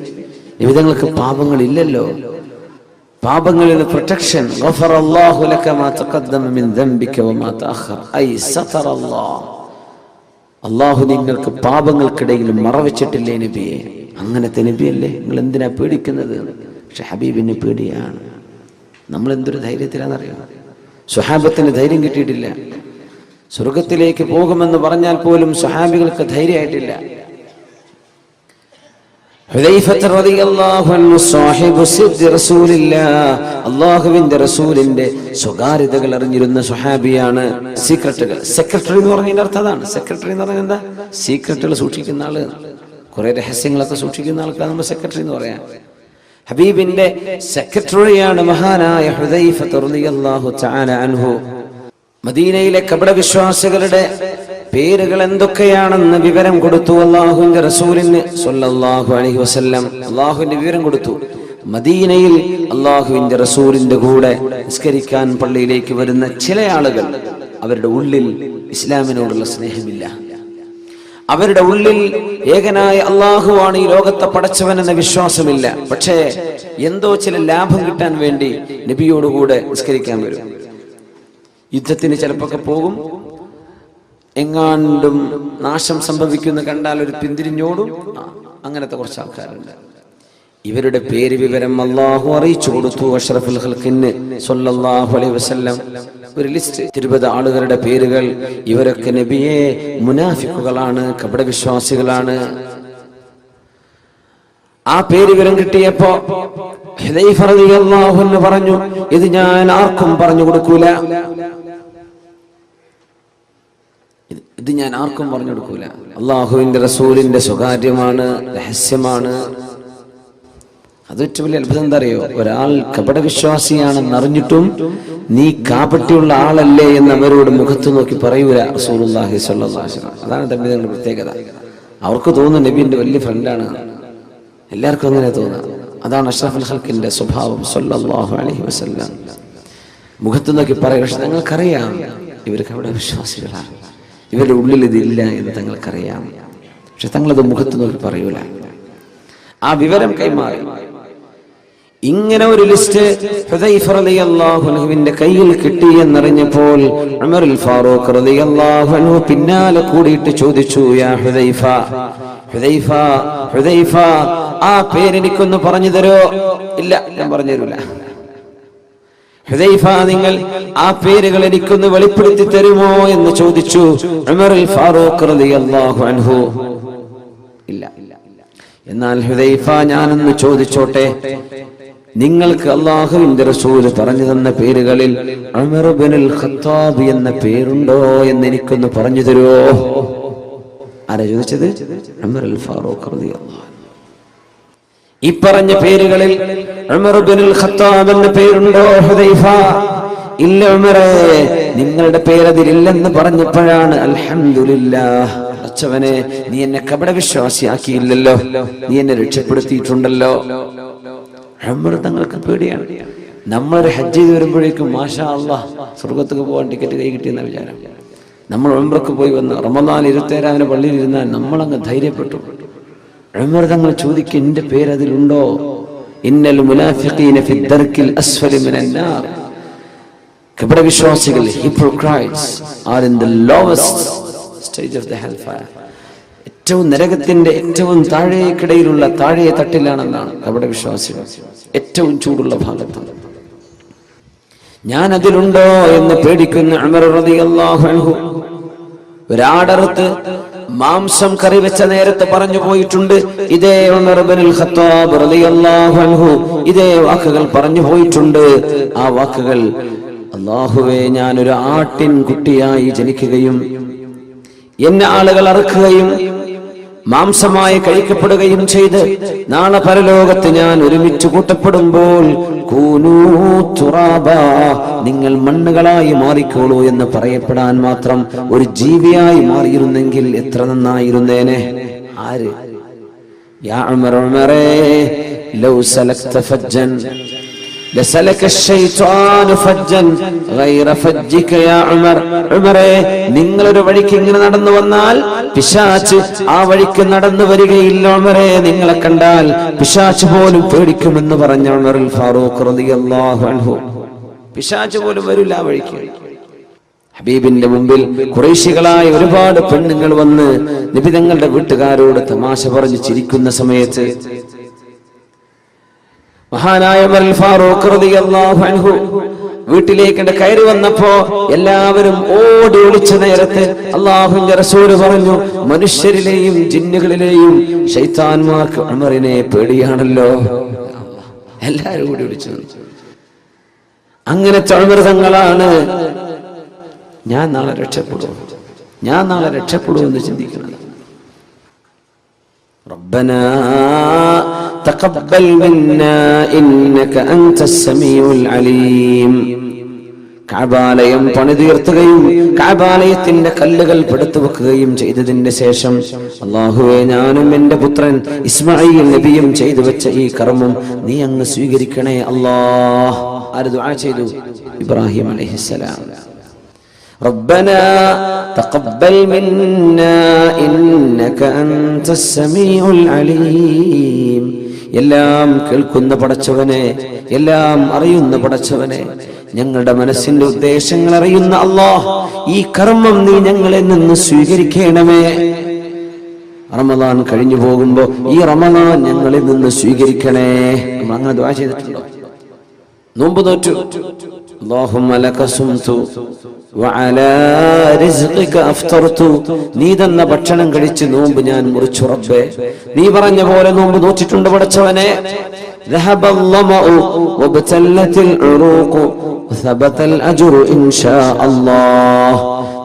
നിബിതങ്ങൾക്ക് പാപങ്ങളില്ലല്ലോ. പാപങ്ങളിൽ നിന്ന് പ്രൊട്ടക്ഷൻ. ഗഫറല്ലാഹു ലക മാ തഖദ്ദമ മിൻ ദംബിക വമാ തഅഖർ. ഐ സതറല്ലാഹ്, അള്ളാഹു നിങ്ങൾക്ക് പാപങ്ങൾക്കിടയിൽ മറവച്ചിട്ടില്ലേ നബിയെ? അങ്ങനത്തെ നബിയല്ലേ, നിങ്ങൾ എന്തിനാ പേടിക്കുന്നത്? പക്ഷെ ഹബീബിന് പേടിയാണ്. നമ്മൾ എന്തൊരു ധൈര്യത്തിലാണെന്നറിയാം. സ്വഹാബത്തിന് ധൈര്യം കിട്ടിയിട്ടില്ല. സ്വർഗത്തിലേക്ക് പോകുമെന്ന് പറഞ്ഞാൽ പോലും സ്വഹാബികൾക്ക് ധൈര്യമായിട്ടില്ല. ഹുദൈഫത്ത് റളിയല്ലാഹു അൻഹു സാഹിബു സിദ്ദി റസൂലില്ലാഹ്, അല്ലാഹുവിന്റെ റസൂലിന്റെ സ്വകാര്യതകൾ അറിഞ്ഞിരുന്ന സ്വഹാബിയാണ്. സീക്രട്ടുകൾ, സെക്രട്ടറി എന്ന് പറഞ്ഞതിന്റെ അർത്ഥം അതാണ്. സെക്രട്ടറി എന്ന് പറഞ്ഞാൽ എന്താ? സീക്രട്ടുകൾ സൂക്ഷിക്കുന്ന ആള്, കുറെ രഹസ്യങ്ങളൊക്കെ സൂക്ഷിക്കുന്ന ആൾക്കാണ് നമ്മൾ സെക്രട്ടറി എന്ന് പറയാം. ഹബീബിന്റെ സെക്രട്ടറിയാണ് മഹാനായ ഹുദൈഫത്ത് റളിയല്ലാഹു തആല അൻഹു. മദീനയിലെ കപടവിശ്വാസികളുടെ പേരുകൾ എന്തൊക്കെയാണെന്ന് വിവരം കൊടുത്തു അല്ലാഹുവിന്റെ റസൂലിന് സ്വല്ലല്ലാഹു അലൈഹി വസല്ലം. അല്ലാഹുവിന്റെ വിവരം കൊടുത്തു. മദീനയിൽ അല്ലാഹുവിന്റെ റസൂലിന്റെ കൂടെ നിസ്കരിക്കാൻ പള്ളിയിലേക്ക് വരുന്ന ചില ആളുകൾ, അവരുടെ ഉള്ളിൽ ഇസ്ലാമിനോടുള്ള സ്നേഹമില്ല. അവരുടെ ഉള്ളിൽ ഏകനായ അള്ളാഹുവാണ് ഈ ലോകത്തെ പടച്ചവൻ എന്ന വിശ്വാസമില്ല. പക്ഷേ എന്തോ ചില ലാഭം കിട്ടാൻ വേണ്ടി നബിയോടുകൂടെ നിസ്കരിക്കാൻ വരും. യുദ്ധത്തിന് ചിലപ്പോൾ പോകും. എങ്ങാണ്ടും നാശം സംഭവിക്കുന്ന കണ്ടാൽ ഒരു പിന്തിരിഞ്ഞോടും. അങ്ങനത്തെ കുറച്ച് ആൾക്കാരുണ്ട്. ഇവരുടെ പേര് വിവരം അള്ളാഹു അറിയിച്ചു കൊടുത്തു അഷ്റഫുൽ ഖൽഖിന് സ്വല്ലല്ലാഹു അലൈഹി വസല്ലം. ഒരു ലിസ്റ്റ് 20 ആളുകളുടെ പേരുകൾ. ഇവരൊക്കെ നബിയെ മുനാഫിക്കുകളാണ്, കപടവിശ്വാസികളാണ്. ആ പേര് വിവരം കിട്ടിയപ്പോ ഹുദൈഫ റളിയല്ലാഹു അൻഹു പറഞ്ഞു, ഇത് ഞാൻ ആർക്കും പറഞ്ഞു കൊടുക്കൂല, ഇത് ഞാൻ ആർക്കും പറഞ്ഞു കൊടുക്കൂല. അള്ളാഹുവിന്റെ റസൂലിന്റെ സ്വകാര്യമാണ്, രഹസ്യമാണ്. അത് ഏറ്റവും വലിയ അത്ഭുതം എന്താ അറിയോ? ഒരാൾ കപടവിശ്വാസിയാണെന്ന് അറിഞ്ഞിട്ടും നീ കാപട്യമുള്ള ആളല്ലേ എന്ന് അവരോട് മുഖത്ത് നോക്കി പറയൂല റസൂലുള്ളാഹി സ്വല്ലല്ലാഹു അലൈഹി വസല്ലം. അതാണ് തമ്മിലുള്ള പ്രത്യേകത. അവർക്ക് തോന്നുന്നു നബിന്റെ വലിയ ഫ്രണ്ടാണ്. എല്ലാവർക്കും അങ്ങനെ തോന്നുക. അതാണ് അഷ്റഫുൽ ഖൽഖിന്റെ സ്വഭാവം സ്വല്ലല്ലാഹു അലൈഹി വസല്ലം. മുഖത്ത് നോക്കി പറയും. പക്ഷെ തങ്ങൾക്കറിയാം ഇവർ കപടവിശ്വാസികളാണ്, ഇവരുടെ ഉള്ളിൽ ഇതില്ല എന്ന് തങ്ങൾക്കറിയാം. പക്ഷെ തങ്ങളത് മുഖത്ത് നോക്കി പറയൂല. ആ വിവരം കൈമാറി. ഇങ്ങനെ ഒരു ലിസ്റ്റ് ഹുദൈഫ റളിയല്ലാഹു അൻഹുവിന്റെ കയ്യിൽ കിട്ടി എന്നറിഞ്ഞപ്പോൾ ഉമറുൽ ഫാറൂഖ് റളിയല്ലാഹു അൻഹു പിന്നാലെ കൂടിയിട്ട് ചോദിച്ചു, യാ ഹുദൈഫ, ഹുദൈഫ, ഹുദൈഫ, ആ പേരെനിക്കൊന്ന് പറഞ്ഞു തരോ? ഇല്ല, ഞാൻ പറഞ്ഞു തരൂല. ഹുദൈഫ, നിങ്ങൾ ആ പേരുകൾ എനിക്കൊന്ന് വെളിപ്പെടുത്തി തരുമോ എന്ന് ചോദിച്ചു ഉമറുൽ ഫാറൂഖ് റളിയല്ലാഹു അൻഹു. ഇല്ല. എന്നാൽ ഹുദൈഫ, ഞാനൊന്ന് ചോദിച്ചോട്ടെ, നിങ്ങൾക്ക് അല്ലാഹുവിന്റെ റസൂൽ പറഞ്ഞു തന്ന പേരുകളിൽ ഉമർ ഇബ്നുൽ ഖത്താബ് എന്ന പേരുണ്ടോ എന്ന് എനിക്കൊന്ന് പറഞ്ഞു തരുമോ? ആരാ ചോദിച്ചത്? ഉമറുൽ ഫാറൂഖ് റളിയല്ലാഹു അൻഹു. ഈ പറഞ്ഞ പേരുകളിൽ ഉമർ ഇബ്നുൽ ഖത്താബ് എന്ന പേരുണ്ടോ ഹുദൈഫ? ഇല്ല ഉമറേ, നിങ്ങളുടെ പേരതിലില്ലെന്ന് പറഞ്ഞപ്പോഴാണ് അൽഹംദുലില്ലാഹ്, അച്ചവനെ നീ എന്നെ കപടവിശ്വാസിയാക്കിയില്ലല്ലോ, നീ എന്നെ രക്ഷപ്പെടുത്തിയിട്ടുണ്ടല്ലോ. ഉമർ തങ്ങൾക്ക് പേടിയാണ്. നമ്മളൊരു ഹജ്ജ് ചെയ്ത് വരുമ്പോഴേക്കും മാഷാ അല്ലാഹ് സ്വർഗത്തേക്ക് പോകാൻ ടിക്കറ്റ് കൈ കിട്ടിയെന്ന വിചാരം. നമ്മൾ ഉംറക്ക് പോയി വന്ന് റമദാൻ 27 പള്ളിയിൽ ഇരുന്നാൽ നമ്മളങ്ങ് ധൈര്യപ്പെട്ടു. ഉമർ തങ്ങൾ ചോദിക്കും, എന്റെ പേര് അതിലുണ്ടോ? ഇന്നൽ മുനാഫിഖീന ഫി ദർക്കിൽ അസ്ഫലി മിനൻ നാർ, കപടവിശ്വാസികൾ, hypocrites are in the lowest stage of the hellfire, ഏറ്റവും നരകത്തിന്റെ ഏറ്റവും താഴേക്കിടയിലുള്ള താഴെ തട്ടിലാണെന്നാണ് കപടവിശ്വാസികൾ, ഏറ്റവും ചൂടുള്ള ഭാഗത്ത്. ഞാൻ അതിലുണ്ടോ എന്ന് പേടിക്കുന്ന ഉമർ റളിയല്ലാഹു അൻഹു ഒരാടറുത്ത് മാംസം കറി വെച്ച നേരത്തെ പറഞ്ഞു പോയിട്ടുണ്ട്. ഇതേ ഉമർ ഇബ്നുൽ ഖത്താബ് റളിയല്ലാഹു അൻഹു ഇതേ വാക്കുകൾ പറഞ്ഞു പോയിട്ടുണ്ട്. ആ വാക്കുകൾ, അല്ലാഹുവേ, ഞാനൊരു ആട്ടിൻ കുട്ടിയായി ജനിക്കുകയും എന്നെ ആളുകൾ അറുക്കുകയും മാംസമായി കഴിക്കപ്പെടുകയും ചെയ്ത് നാളെ പരലോകത്ത് ഞാൻ ഒരുമിച്ച് കൂട്ടപ്പെടുമ്പോൾ കൂനൂ തുറാബാ, നിങ്ങൾ മണ്ണുകളായി മാറിക്കോളൂ എന്ന് പറയപ്പെടാൻ മാത്രം ഒരു ജീവിയായി മാറിയിരുന്നെങ്കിൽ എത്ര നന്നായിരുന്നേനെ. ആര്? യാ ഉമർ, ഉമറേ, ലൗ സലക്ത ഫജ്ജൻ, ലസലക ശൈത്വാനു ഫജ്ജൻ ഗൈറ ഫജ്ജിക യാ ഉമർ. ഉമറേ, നിങ്ങളൊരു വഴിക്ക് ഇങ്ങനെ നടന്നു വന്നാൽ പിശാച് ആ വഴിക്ക് നടന്നു വരികയില്ല. ഉമറേ, നിങ്ങളെ കണ്ടാൽ പിശാച് പോലും പേടിക്കുമെന്ന് പറഞ്ഞ ഉമറുൽ ഫാറൂഖ് റളിയല്ലാഹു അൻഹു. പിശാച് പോലും വരില്ല ആ വഴിക്ക്. ഹബീബിന്റെ മുമ്പിൽ ഖുറൈശികളായ ഒരുപാട് പെണ്ണുങ്ങൾ വന്ന് നബി തങ്ങളുടെ വീട്ടുകാരോട് തമാശ പറഞ്ഞു ചിരിക്കുന്ന സമയത്ത് മഹാനായ ഉമർ ഫാറൂഖ് റളിയല്ലാഹു അൻഹു വീട്ടിലേക്ക് കയറി വന്നപ്പോ എല്ലാവരും ഓടി ഒളിച്ച നേരത്ത് അല്ലാഹുവിന്റെ റസൂല് പറഞ്ഞു, മനുഷ്യരിലെയും ജിന്നുകളിലെയും ശൈത്താന്മാർക്ക് ഉമറിനെ പേടിയാണല്ലോ. എല്ലാവരും ഓടി ഒളിച്ചു. അങ്ങനത്തെ ഉമർ തങ്ങളാണ് ഞാൻ നാളെ രക്ഷപ്പെടുമെന്ന് ചിന്തിക്കുന്നത്. റബ്ബനാ തഖബ്ബൽ മിന്നാ ഇന്നക അൻതസ് സമീഉൽ അലീം. കഅബാലയം പണിതീർത്തുകയും കഅബാലയത്തിന്റെ കല്ലുകൾ പെടുത്തു വെക്കുകയും ചെയ്തതിന്റെ ശേഷം അല്ലാഹുവേ, ഞാനും എന്റെ പുത്രൻ ഇസ്മാഈൽ നബിയും ചെയ്തു വെച്ച ഈ കർമ്മം നീ അങ്ങ് സ്വീകരിക്കണേ അല്ലാഹ്. ആര് ദുആ ചെയ്തു? ഇബ്രാഹിം അലൈഹിസ്സലാം. റബ്ബനാ തഖബ്ബൽ മിന്നാ ഇന്നക അൻതസ് സമീഉൽ അലീം. എല്ലാം കേൾക്കുന്ന പടച്ചവനെ, എല്ലാം അറിയുന്ന പടച്ചവനെ, ഞങ്ങളുടെ മനസ്സിന്റെ ഉദ്ദേശങ്ങൾ അറിയുന്ന അല്ലാഹ്, ഈ കർമ്മം നീ ഞങ്ങളിൽ നിന്ന് സ്വീകരിക്കണമേ. റമദാൻ കഴിഞ്ഞു പോകുമ്പോ ഈ റമദാൻ ഞങ്ങളിൽ നിന്ന് സ്വീകരിക്കണേ. നമ്മൾ അങ്ങനെ ദുആ ചെയ്തിട്ടുണ്ടോ? നോമ്പ് നോറ്റു, അല്ലാഹുമ്മ ലക സുംതു വഅലാ റിസ്ഖിക അഫ്തർതു. നീ തന്ന ഭക്ഷണം കഴിച്ച് നോമ്പ് ഞാൻ മുറിച്ചു റബ്ബേ. നീ പറഞ്ഞ പോലെ നോമ്പ് നോറ്റിട്ടുണ്ട് പടച്ചവനെ. ذهبَ الظَّمَأُ وَابْتَلَّتِ الْعُرُوقُ وَثَبَتَ الْأَجْرُ إِنْ شَاءَ اللَّهُ.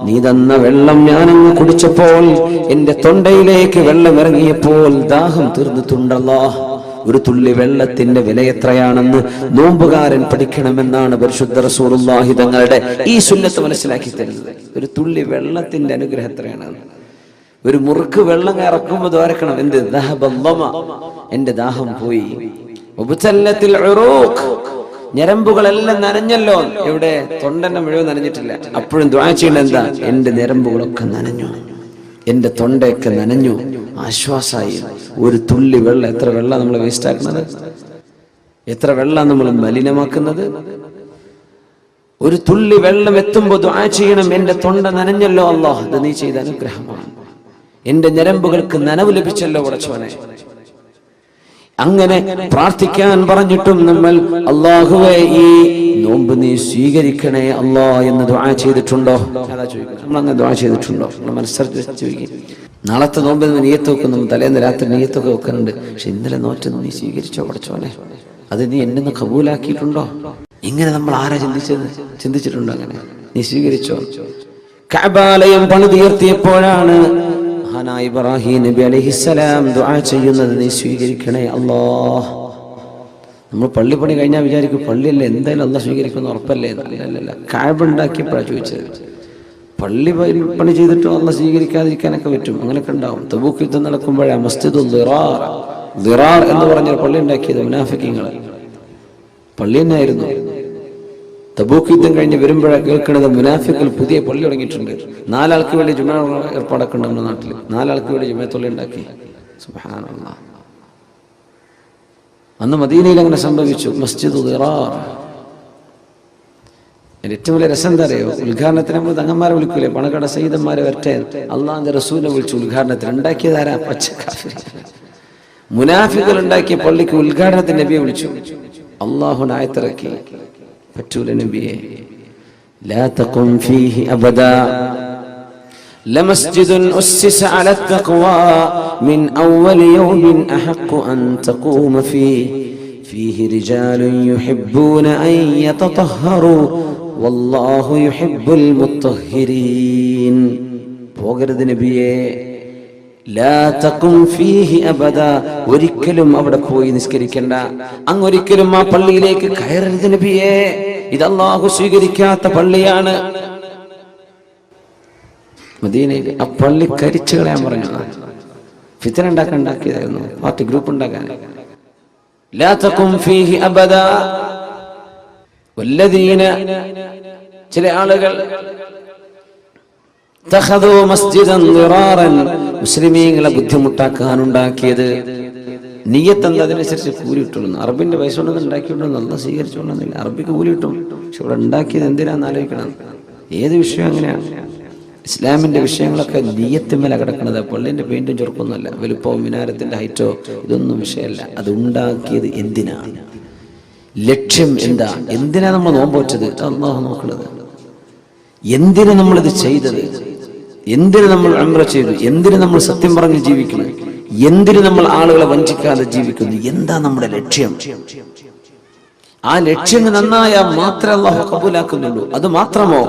നീ തന്ന വെള്ളം ഞാനങ്ങ് കുടിച്ചപ്പോൾ, എന്റെ തൊണ്ടയിലേക്ക് വെള്ളം ഇറങ്ങിയപ്പോൾ ദാഹം തീർന്നിട്ടുണ്ടല്ലോ. ഒരു തുള്ളി വെള്ളത്തിന്റെ വില എത്രയാണെന്ന് നോമ്പുകാരൻ പഠിക്കണമെന്നാണ് പരിശുദ്ധ റസൂലുള്ളാഹി തങ്ങളുടെ ഈ സുന്നത്ത് മനസ്സിലാക്കി തരുന്നത്. ഒരു തുള്ളി വെള്ളത്തിന്റെ അനുഗ്രഹം എത്രയാണ്? ഒരു മുറുക്ക് വെള്ളം ഇറക്കുമ്പോൾ ദ്വാരക്കണം, എന്ത്? ദഹബല്ലമ, എന്റെ ദാഹം പോയി. വബതല്ലത്തിൽ ഉറൂഖ്, ഞരമ്പുകളെല്ലാം നനഞ്ഞല്ലോ. എവിടെ? തൊണ്ടന്റെ മുഴുവൻ നനഞ്ഞിട്ടില്ല. അപ്പോഴും ദുആ ചെയ്യണം, എന്താ? എന്റെ ഞരമ്പുകളൊക്കെ നനഞ്ഞു, എന്റെ തൊണ്ടയൊക്കെ നനഞ്ഞു, ആശ്വാസമായി. ഒരു തുള്ളി വെള്ളം, എത്ര വെള്ളം നമ്മൾ വേസ്റ്റ് ആക്കുന്നത്, എത്ര വെള്ളം നമ്മൾ മലിനമാക്കുന്നത്. ഒരു തുള്ളി വെള്ളം എത്തുമ്പോൾ ദുആ ചെയ്യണം, എന്റെ തൊണ്ട നനഞ്ഞല്ലോ അല്ലാഹ്, അത് നീ ചെയ്ത അനുഗ്രഹമാണ്. എന്റെ ഞരമ്പുകൾക്ക് നനവ് ലഭിച്ചല്ലോ പടച്ചവനെ. അങ്ങനെ പ്രാർത്ഥിക്കാൻ പറഞ്ഞിട്ടും നമ്മൾ അല്ലാഹുവേ ഈ നോമ്പ് നീ സ്വീകരിക്കണേ അല്ലാ എന്ന് ദുആ ചെയ്തിട്ടുണ്ടോ? നമ്മൾ അങ്ങനെ ദുആ ചെയ്തിട്ടുണ്ടോ? നമ്മൾ മനസ്സറിച്ച് ചോദിക്കും. നാളത്തെ നോമ്പിൽ നിയ്യത്ത് വെക്കും, നമ്മൾ തലേന്ന് രാത്രി നിയ്യത്തൊക്കെ വെക്കുന്നുണ്ട്. പക്ഷെ ഇന്നലെ നോറ്റൊന്നും നീ സ്വീകരിച്ചോ പടച്ചോനെ? അത് നീ എന്നെ കബൂലാക്കിയിട്ടുണ്ടോ? ഇങ്ങനെ നമ്മൾ ആരാ ചിന്തിച്ചിട്ടുണ്ടോ? അങ്ങനെ നീ സ്വീകരിച്ചോ? കഅബാലയം പണിതീർത്തിയപ്പോഴാണ് മഹാനായ ഇബ്രാഹിം നബി അലൈഹിസ്സലാം ദുആ ചെയ്യുന്നത്, നീ സ്വീകരിക്കണേ അല്ലാഹ്. നമ്മൾ പള്ളി പണി കഴിഞ്ഞാൽ വിചാരിക്കും പള്ളിയല്ലേ എന്തായാലും അല്ലാഹ് സ്വീകരിക്കുമെന്ന് ഉറപ്പല്ലേ? അല്ലല്ല, കഅബ ഉണ്ടാക്കിയപ്പോഴാണ് ചോദിച്ചത്. പള്ളി പണി ചെയ്തിട്ടും അല്ലാഹ് സ്വീകരിക്കാതിരിക്കാനൊക്കെ പറ്റും, അങ്ങനെയൊക്കെ ഉണ്ടാവും. തബൂക്ക് യുദ്ധം നടക്കുമ്പോഴാണ് മസ്ജിദുൽ ദിറാർ എന്ന് പറഞ്ഞ പള്ളി ഉണ്ടാക്കിയത് മുനാഫിഖീങ്ങൾ. പള്ളി തന്നെയായിരുന്നു. തബൂക്ക് യുദ്ധം കഴിഞ്ഞ് വരുമ്പോഴാണ് കേൾക്കുന്നത് മുനാഫിഖുകൾ പുതിയ പള്ളി തുടങ്ങിയിട്ടുണ്ട്. 4 ആൾക്ക് വേണ്ടി ജുമാ ഏർപ്പാടൊക്കെ ഉണ്ട് നമ്മുടെ നാട്ടിൽ. 4 ആൾക്ക് വേണ്ടി ജുമഅത്തുള്ളി ഉണ്ടാക്കി. സുബ്ഹാനല്ലാഹ്. അന്ന് മദീനയിൽ അങ്ങനെ സംഭവിച്ചു. മസ്ജിദ് ദിറാർ. ഏറ്റവും വലിയ രസം എന്താ അറിയോ? ഉദ്ഘാടനത്തിന് നമ്മൾ തങ്ങന്മാരെ വിളിക്കൂലേ, പണക്കട സയ്യിദന്മാരെ വരട്ടെ, അള്ളാഹിന്റെ റസൂലിനെ വിളിച്ചു ഉദ്ഘാടനത്തിന്. ഉണ്ടാക്കിയതാരാ? പച്ച കാഫിർ മുനാഫിഖുകൾ ഉണ്ടാക്കിയ പള്ളിക്ക് ഉദ്ഘാടനത്തിന് നബിയെ വിളിച്ചു. അള്ളാഹു ആയത്തിറക്കി, പറ്റൂല നബിയെ, ലാ തഖും ഫീഹി അബദാ ലമസ്ജിദുൻ ഉസ്സിസ അല തഖ്വാ മിൻ അവ്വൽ യൗമിൻ അഹഖു അൻ തഖൂമ ഫീഹി റിജാലുൻ യുഹിബ്ബൂന അൻ യതതഹറു വല്ലാഹു യുഹിബ്ബുൽ മുത്തഹിരീൻ. പോകരുത് നബിയെ, ലാ തഖും ഫീഹി അബദാ, ഒരിക്കലും അവിടെ പോയി നിസ്കരിക്കണ്ട, അങ്ങൊരിക്കലും ആ പള്ളിയിലേക്ക് കയറരുത് നബിയെ, ഇത് അല്ലാഹു സ്വീകരിക്കാത്ത പള്ളിയാണ്. മദീനയിൽ ആ പള്ളി കരിച്ചു കളയാൻ പറഞ്ഞു. ഫിത്ന ഉണ്ടാക്കിയതായിരുന്നു, പാർട്ടി ഗ്രൂപ്പ് ഉണ്ടാക്കാൻ. ലാ തഖും ഫീഹി അബദാ, വല്ലദീന, ചില ആളുകൾ തഖദൂ മസ്ജിദൻ ദിറാറൻ, മുസ്ലിമീങ്ങളെ ബുദ്ധിമുട്ടാക്കാനുണ്ടാക്കിയത്. നിയ്യത്ത് എന്താ? അതിനനുസരിച്ച് കൂലി കിട്ടുള്ളൂ. അറബിന്റെ പൈസ കൊണ്ട് ഉണ്ടാക്കിയിട്ടുണ്ടോ നല്ല സ്വീകരിച്ചോളുന്നില്ല. അറബിക്ക് കൂലി കിട്ടും. പക്ഷെ ഇവിടെ ഉണ്ടാക്കിയത് എന്തിനാന്ന് ആലോചിക്കണം. ഏത് വിഷയം അങ്ങനെയാണ്. ഇസ്ലാമിന്റെ വിഷയങ്ങളൊക്കെ നിയ്യത്തിന്മേല കിടക്കുന്നത്. പള്ളിന്റെ പെയിന്റും ചുരുക്കൊന്നുമല്ല, വലുപ്പവും മിനാരത്തിന്റെ ഹൈറ്റോ ഇതൊന്നും വിഷയമല്ല. അത് ഉണ്ടാക്കിയത് എന്തിനാണ്? ലക്ഷ്യം എന്താ? എന്തിനാ നമ്മൾ നോമ്പോറ്റത്? അല്ലാഹു നോക്കുന്നത്. എന്തിനു നമ്മളിത് ചെയ്തത്? എന്തിനു നമ്മൾ ഉംറ ചെയ്തു? എന്തിനു നമ്മൾ സത്യം പറഞ്ഞ് ജീവിക്കണം? എന്തിനു നമ്മൾ ആളുകളെ വഞ്ചിക്കാതെ ജീവിക്കുന്നു? എന്താ നമ്മുടെ ലക്ഷ്യം? ആ ലക്ഷ്യം നന്നായാൽ മാത്രമേ അല്ലാഹു കബൂലാക്കുന്നുള്ളൂ. അത് മാത്രമോ?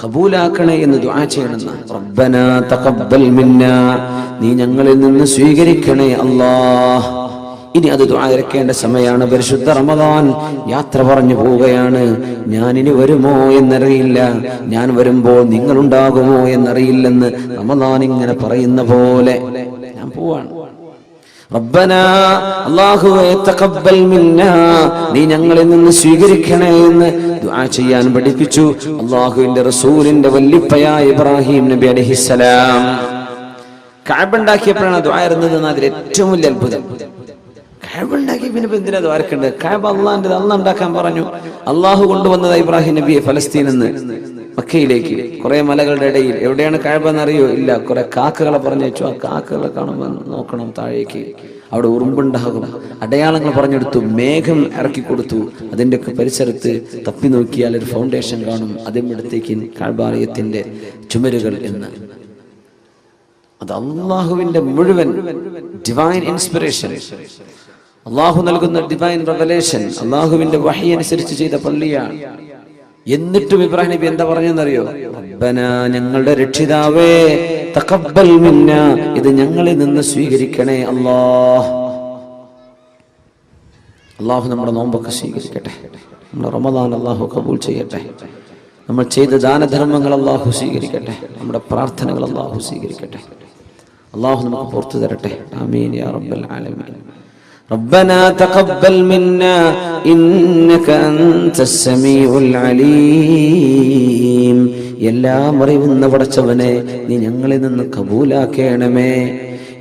കബൂലാക്കണേ എന്ന് ദുആ ചെയ്യണമെന്ന്. റബ്ബനാ തഖബ്ബൽ മിന്നാ, നീ ഞങ്ങളിൽ നിന്ന് സ്വീകരിക്കണേ അല്ലാഹ്. ഇനി അത് ദുആ ഇറക്കേണ്ട സമയമാണ്. പരിശുദ്ധ റമദാൻ യാത്ര പറഞ്ഞു പോവുകയാണ്. ഞാൻ ഇനി വരുമോ എന്നറിയില്ല, ഞാൻ വരുമ്പോൾ നിങ്ങൾ ഉണ്ടാകുമോ എന്നറിയില്ലെന്ന് റമദാൻ ഇങ്ങനെ പറയുന്ന പോലെ ഞാൻ പോവാണ്. റബ്ബനാ, അല്ലാഹുവേ, തഖബ്ബൽ മിന്നാ, നീ ഞങ്ങളിൽ നിന്ന് സ്വീകരിക്കണേ എന്ന് ദുആ ചെയ്യാൻ പഠിപ്പിച്ചു അല്ലാഹുവിന്റെ റസൂലിന്റെ വല്ലിപ്പയായ ഇബ്രാഹിം നബി അലൈഹിസ്സലാം. കഅബ ഉണ്ടാക്കിയപ്പോഴാണ് ദുആ ഇരുന്നത്. അതിൽ ഏറ്റവും വലിയ അത്ഭുതം, കഅബ ഉണ്ടാക്കി പിന്നെ എന്തിനാ ദ്വാരക്കേണ്ടത്? കഅബ അല്ലാഹുവിന്റെ, അല്ലാഹ് ഉണ്ടാക്കാൻ പറഞ്ഞു. അല്ലാഹു കൊണ്ടുവന്നത് ഇബ്രാഹിം നബിയെ ഫലസ്തീനിൽ നിന്ന് മക്കയിലേക്ക്, കുറെ മലകളുടെ ഇടയിൽ. എവിടെയാണ് കഅബ എന്നറിയോ? ഇല്ല. കുറെ കാക്കകളെ പറഞ്ഞു വെച്ചു. ആ കാക്കകളെ കാണുമ്പോൾ നോക്കണം താഴേക്ക്, അവിടെ ഉറുമ്പുണ്ടാകും. അടയാളങ്ങൾ പറഞ്ഞെടുത്തു. മേഘം ഇറക്കി കൊടുത്തു. അതിന്റെ ഒക്കെ പരിസരത്ത് തപ്പി നോക്കിയാൽ ഒരു ഫൗണ്ടേഷൻ കാണും. അതിനടുത്തേക്ക് കഅബാലയത്തിന്റെ ചുമരുകൾ എന്ന്. അത് അള്ളാഹുവിന്റെ മുഴുവൻ ഡിവൈൻ ഇൻസ്പിറേഷൻ, അള്ളാഹു നൽകുന്ന ഡിവൈൻ റെവലേഷൻ, അള്ളാഹുവിന്റെ വഹി അനുസരിച്ച് ചെയ്ത പള്ളിയാണ്. എന്നിട്ടും ഇബ്രാഹിം നബി എന്താ പറഞ്ഞെന്നറിയോ? റബ്ബനാ, ഞങ്ങളുടെ രക്ഷിതാവേ, തഖബ്ബൽ മിന്നാ, ഇത് ഞങ്ങളിൽ നിന്ന് സ്വീകരിക്കണേ അല്ലാഹ്. അള്ളാഹു നമ്മുടെ നോമ്പൊക്കെ സ്വീകരിക്കട്ടെ. നമ്മുടെ റമദാൻ അള്ളാഹു കബൂൽ ചെയ്യട്ടെ. നമ്മൾ ചെയ്ത ദാനധർമ്മങ്ങൾ അള്ളാഹു സ്വീകരിക്കട്ടെ. നമ്മുടെ പ്രാർത്ഥനകൾ അള്ളാഹു സ്വീകരിക്കട്ടെ. അള്ളാഹു നമുക്ക് പുറത്തു തരട്ടെ. ആമീൻ യാ റബ്ബൽ ആലമീൻ. ربنا تقبل منا إنك أنت السميع العليم. എല്ലാം അറിയുന്ന പടച്ചവനെ, നീ ഞങ്ങളിൽ നിന്ന് കബൂലാക്കണമേ.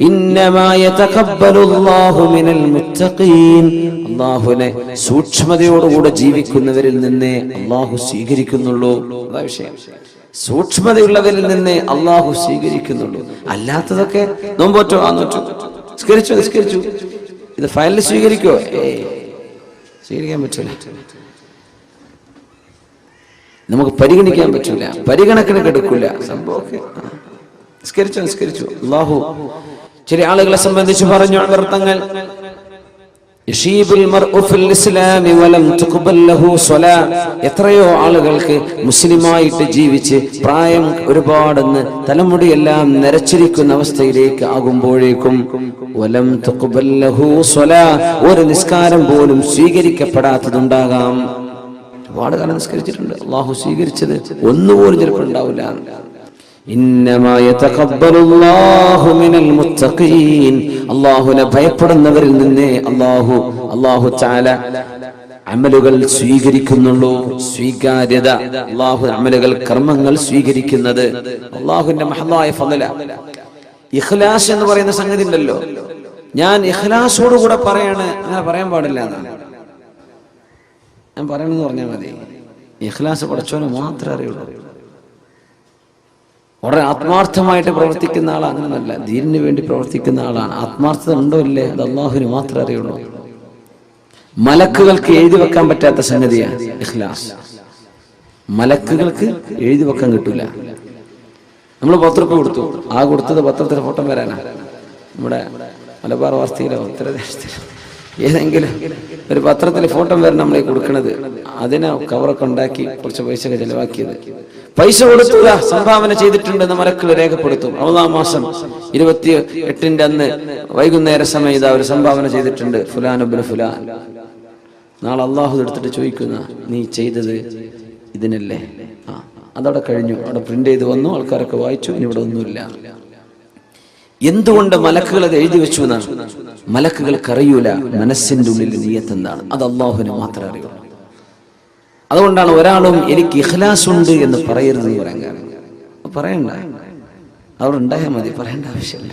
ഇന്നമാ യതഖബ്ബലുല്ലാഹു മിനൽ മുത്തഖീൻ, അല്ലാഹുവിനെ സൂക്ഷ്മതയോടുകൂടെ ജീവിക്കുന്നവരിൽ നിന്നേ അല്ലാഹു സ്വീകരിക്കുന്നുള്ളൂ. അതാ വിഷയം. സൂക്ഷ്മതയുള്ളവരിൽ നിന്നേ അല്ലാഹു സ്വീകരിക്കുന്നുള്ളൂ. അല്ലാത്തതൊക്കെ നോമ്പോറ്റോ, ആ നോറ്റു, നിസ്കരിച്ചു, ഇത് ഫയലിൽ സ്വീകരിക്കോ? സ്വീകരിക്കാൻ പറ്റൂല. നമുക്ക് പരിഗണിക്കാൻ പറ്റൂല, പരിഗണക്കിന് എടുക്കൂല. സംഭവമൊക്കെ നിസ്കരിച്ചു. അല്ലാഹു ചില ആളുകളെ സംബന്ധിച്ച് പറഞ്ഞു അവർത്തങ്ങൾ, എത്രയോ ആളുകൾക്ക് മുസ്ലിമായിട്ട് ജീവിച്ച് പ്രായം ഒരുപാടെന്ന് തലമുടിയെല്ലാം നരച്ചിരിക്കുന്ന അവസ്ഥയിലേക്ക് ആകുമ്പോഴേക്കും വലം തുഖ്ബൽ ലഹു സ്വലാ, ഒരു നിസ്കാരം പോലും സ്വീകരിക്കപ്പെടാത്തതുണ്ടാകാം. ഒരുപാട് കാലം നിസ്കരിച്ചിട്ടുണ്ട്, അള്ളാഹു സ്വീകരിച്ചത് ഒന്നുപോലും ചിലപ്പോൾ ഉണ്ടാവില്ല. ഇന്നമാ യതഖബ്ബലുല്ലാഹു മിനൽ മുത്തഖീൻ, അല്ലാഹുവിനെ ഭയപ്പെടുന്നവരിൽ നിന്നേ അല്ലാഹു തആല അമലുകൾ സ്വീകരിക്കുന്നുള്ളൂ. സ്വീകാര്യത, അല്ലാഹു അമലുകൾ, കർമ്മങ്ങൾ സ്വീകരിക്കുന്നത് അല്ലാഹുവിന്റെ മഹദായ ഫളല. ഇഖ്ലാസ് എന്ന് പറയുന്ന സംഗതി ഉണ്ടല്ലോ, ഞാൻ ഇഖ്ലാസോടുകൂടെ പറയാണ്, അങ്ങനെ പറയാൻ പാടില്ല എന്നാണ് ഞാൻ പറയണമെന്ന് പറഞ്ഞാൽ മതി. ഇഖ്ലാസ് പടച്ചവന് മാത്രമേ അറിയുള്ളൂ. വളരെ ആത്മാർത്ഥമായിട്ട് പ്രവർത്തിക്കുന്ന ആളാണ്, അങ്ങനല്ല, ദീനിന് വേണ്ടി പ്രവർത്തിക്കുന്ന ആളാണ്. ആത്മാർത്ഥത ഉണ്ടോ ഇല്ലേ അത് അള്ളാഹുവിന് മാത്രമേ അറിയുള്ളൂ. മലക്കുകൾക്ക് എഴുതി വെക്കാൻ പറ്റാത്ത സംഗതിയാണ് ഇഖ്ലാസ്. മലക്കുകൾക്ക് എഴുതി വെക്കാൻ കിട്ടൂല. നമ്മൾ 10 രൂപ കൊടുത്തു, ആ കൊടുത്തത് പത്രത്തിലെ ഫോട്ടോ വരാനാ. നമ്മുടെ മലബാർ വാർത്തയിലോ ഉത്തരദേശത്തിലോ ഏതെങ്കിലും ഒരു പത്രത്തിൽ ഫോട്ടോ വരാൻ നമ്മളെ കൊടുക്കണത്. അതിനെ കവറൊക്കെ ഉണ്ടാക്കി കുറച്ച് പൈസ ഒക്കെ ചെലവാക്കിയത്. പൈസ കൊടുക്കുക, സംഭാവന ചെയ്തിട്ടുണ്ടെന്ന് മലക്കൾ രേഖപ്പെടുത്തും. റമദാൻ മാസം 28 അന്ന് വൈകുന്നേര സമയം ഇതാ ഒരു സംഭാവന ചെയ്തിട്ടുണ്ട്, ഫുലാൻ ഇബ്നു ഫുലാൻ. നാളെ അള്ളാഹു എടുത്തിട്ട് ചോദിക്കുന്ന, നീ ചെയ്തത് ഇതിനല്ലേ? അതവിടെ കഴിഞ്ഞു, അവിടെ പ്രിന്റ് ചെയ്ത് വന്നു, ആൾക്കാരൊക്കെ വായിച്ചു, ഇനി ഇവിടെ ഒന്നുമില്ല. എന്തുകൊണ്ട് മലക്കുകൾ അത് എഴുതി വെച്ചു എന്നാണ്? മലക്കുകൾക്ക് അറിയൂല മനസ്സിന്റെ ഉള്ളിൽ നിയ്യത്ത് എന്താണ്. അത് അള്ളാഹുവിന് മാത്രമേ അറിയുള്ളൂ. അതുകൊണ്ടാണ് ഒരാളും എനിക്ക് ഇഖ്ലാസ് ഉണ്ട് എന്ന് പറയരുതെന്ന് പറയാൻ കാരണം. പറയണ്ട, അവിടെ ഉണ്ടായാൽ മതി, പറയേണ്ട ആവശ്യമില്ല.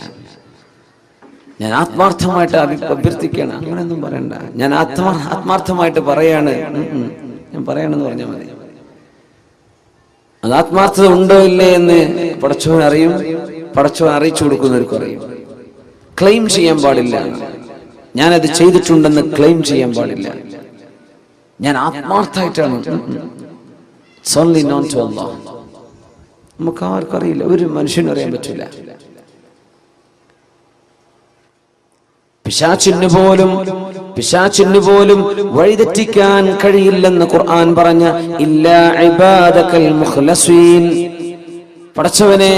ഞാൻ ആത്മാർത്ഥമായിട്ട് അഭ്യർത്ഥിക്കുകയാണ്, അങ്ങനെയൊന്നും പറയണ്ട. ഞാൻ ആത്മാർത്ഥമായിട്ട് പറയാണ്, ഞാൻ പറയണമെന്ന് പറഞ്ഞാൽ മതി. അത് ആത്മാർത്ഥത ഉണ്ടോ ഇല്ലേ എന്ന് പടച്ചവൻ അറിയും, പടച്ചവൻ അറിയിച്ചു കൊടുക്കുന്നവർക്ക് അറിയും. ക്ലെയിം ചെയ്യാൻ പാടില്ല, ഞാനത് ചെയ്തിട്ടുണ്ടെന്ന് ക്ലെയിം ചെയ്യാൻ പാടില്ല. ഞാൻ ആത്മാർത്ഥമായിട്ടാണ്. നമുക്ക് ആർക്കും അറിയില്ല, ഒരു മനുഷ്യനും അറിയാൻ പറ്റില്ല. പിശാചിന് പോലും വഴിതെറ്റിക്കാൻ കഴിയില്ലെന്ന് ഖുർആൻ പറഞ്ഞ ഇല്ലാ ഇബാദകൽ മുഖ്ലസീൻ. പടച്ചവനെ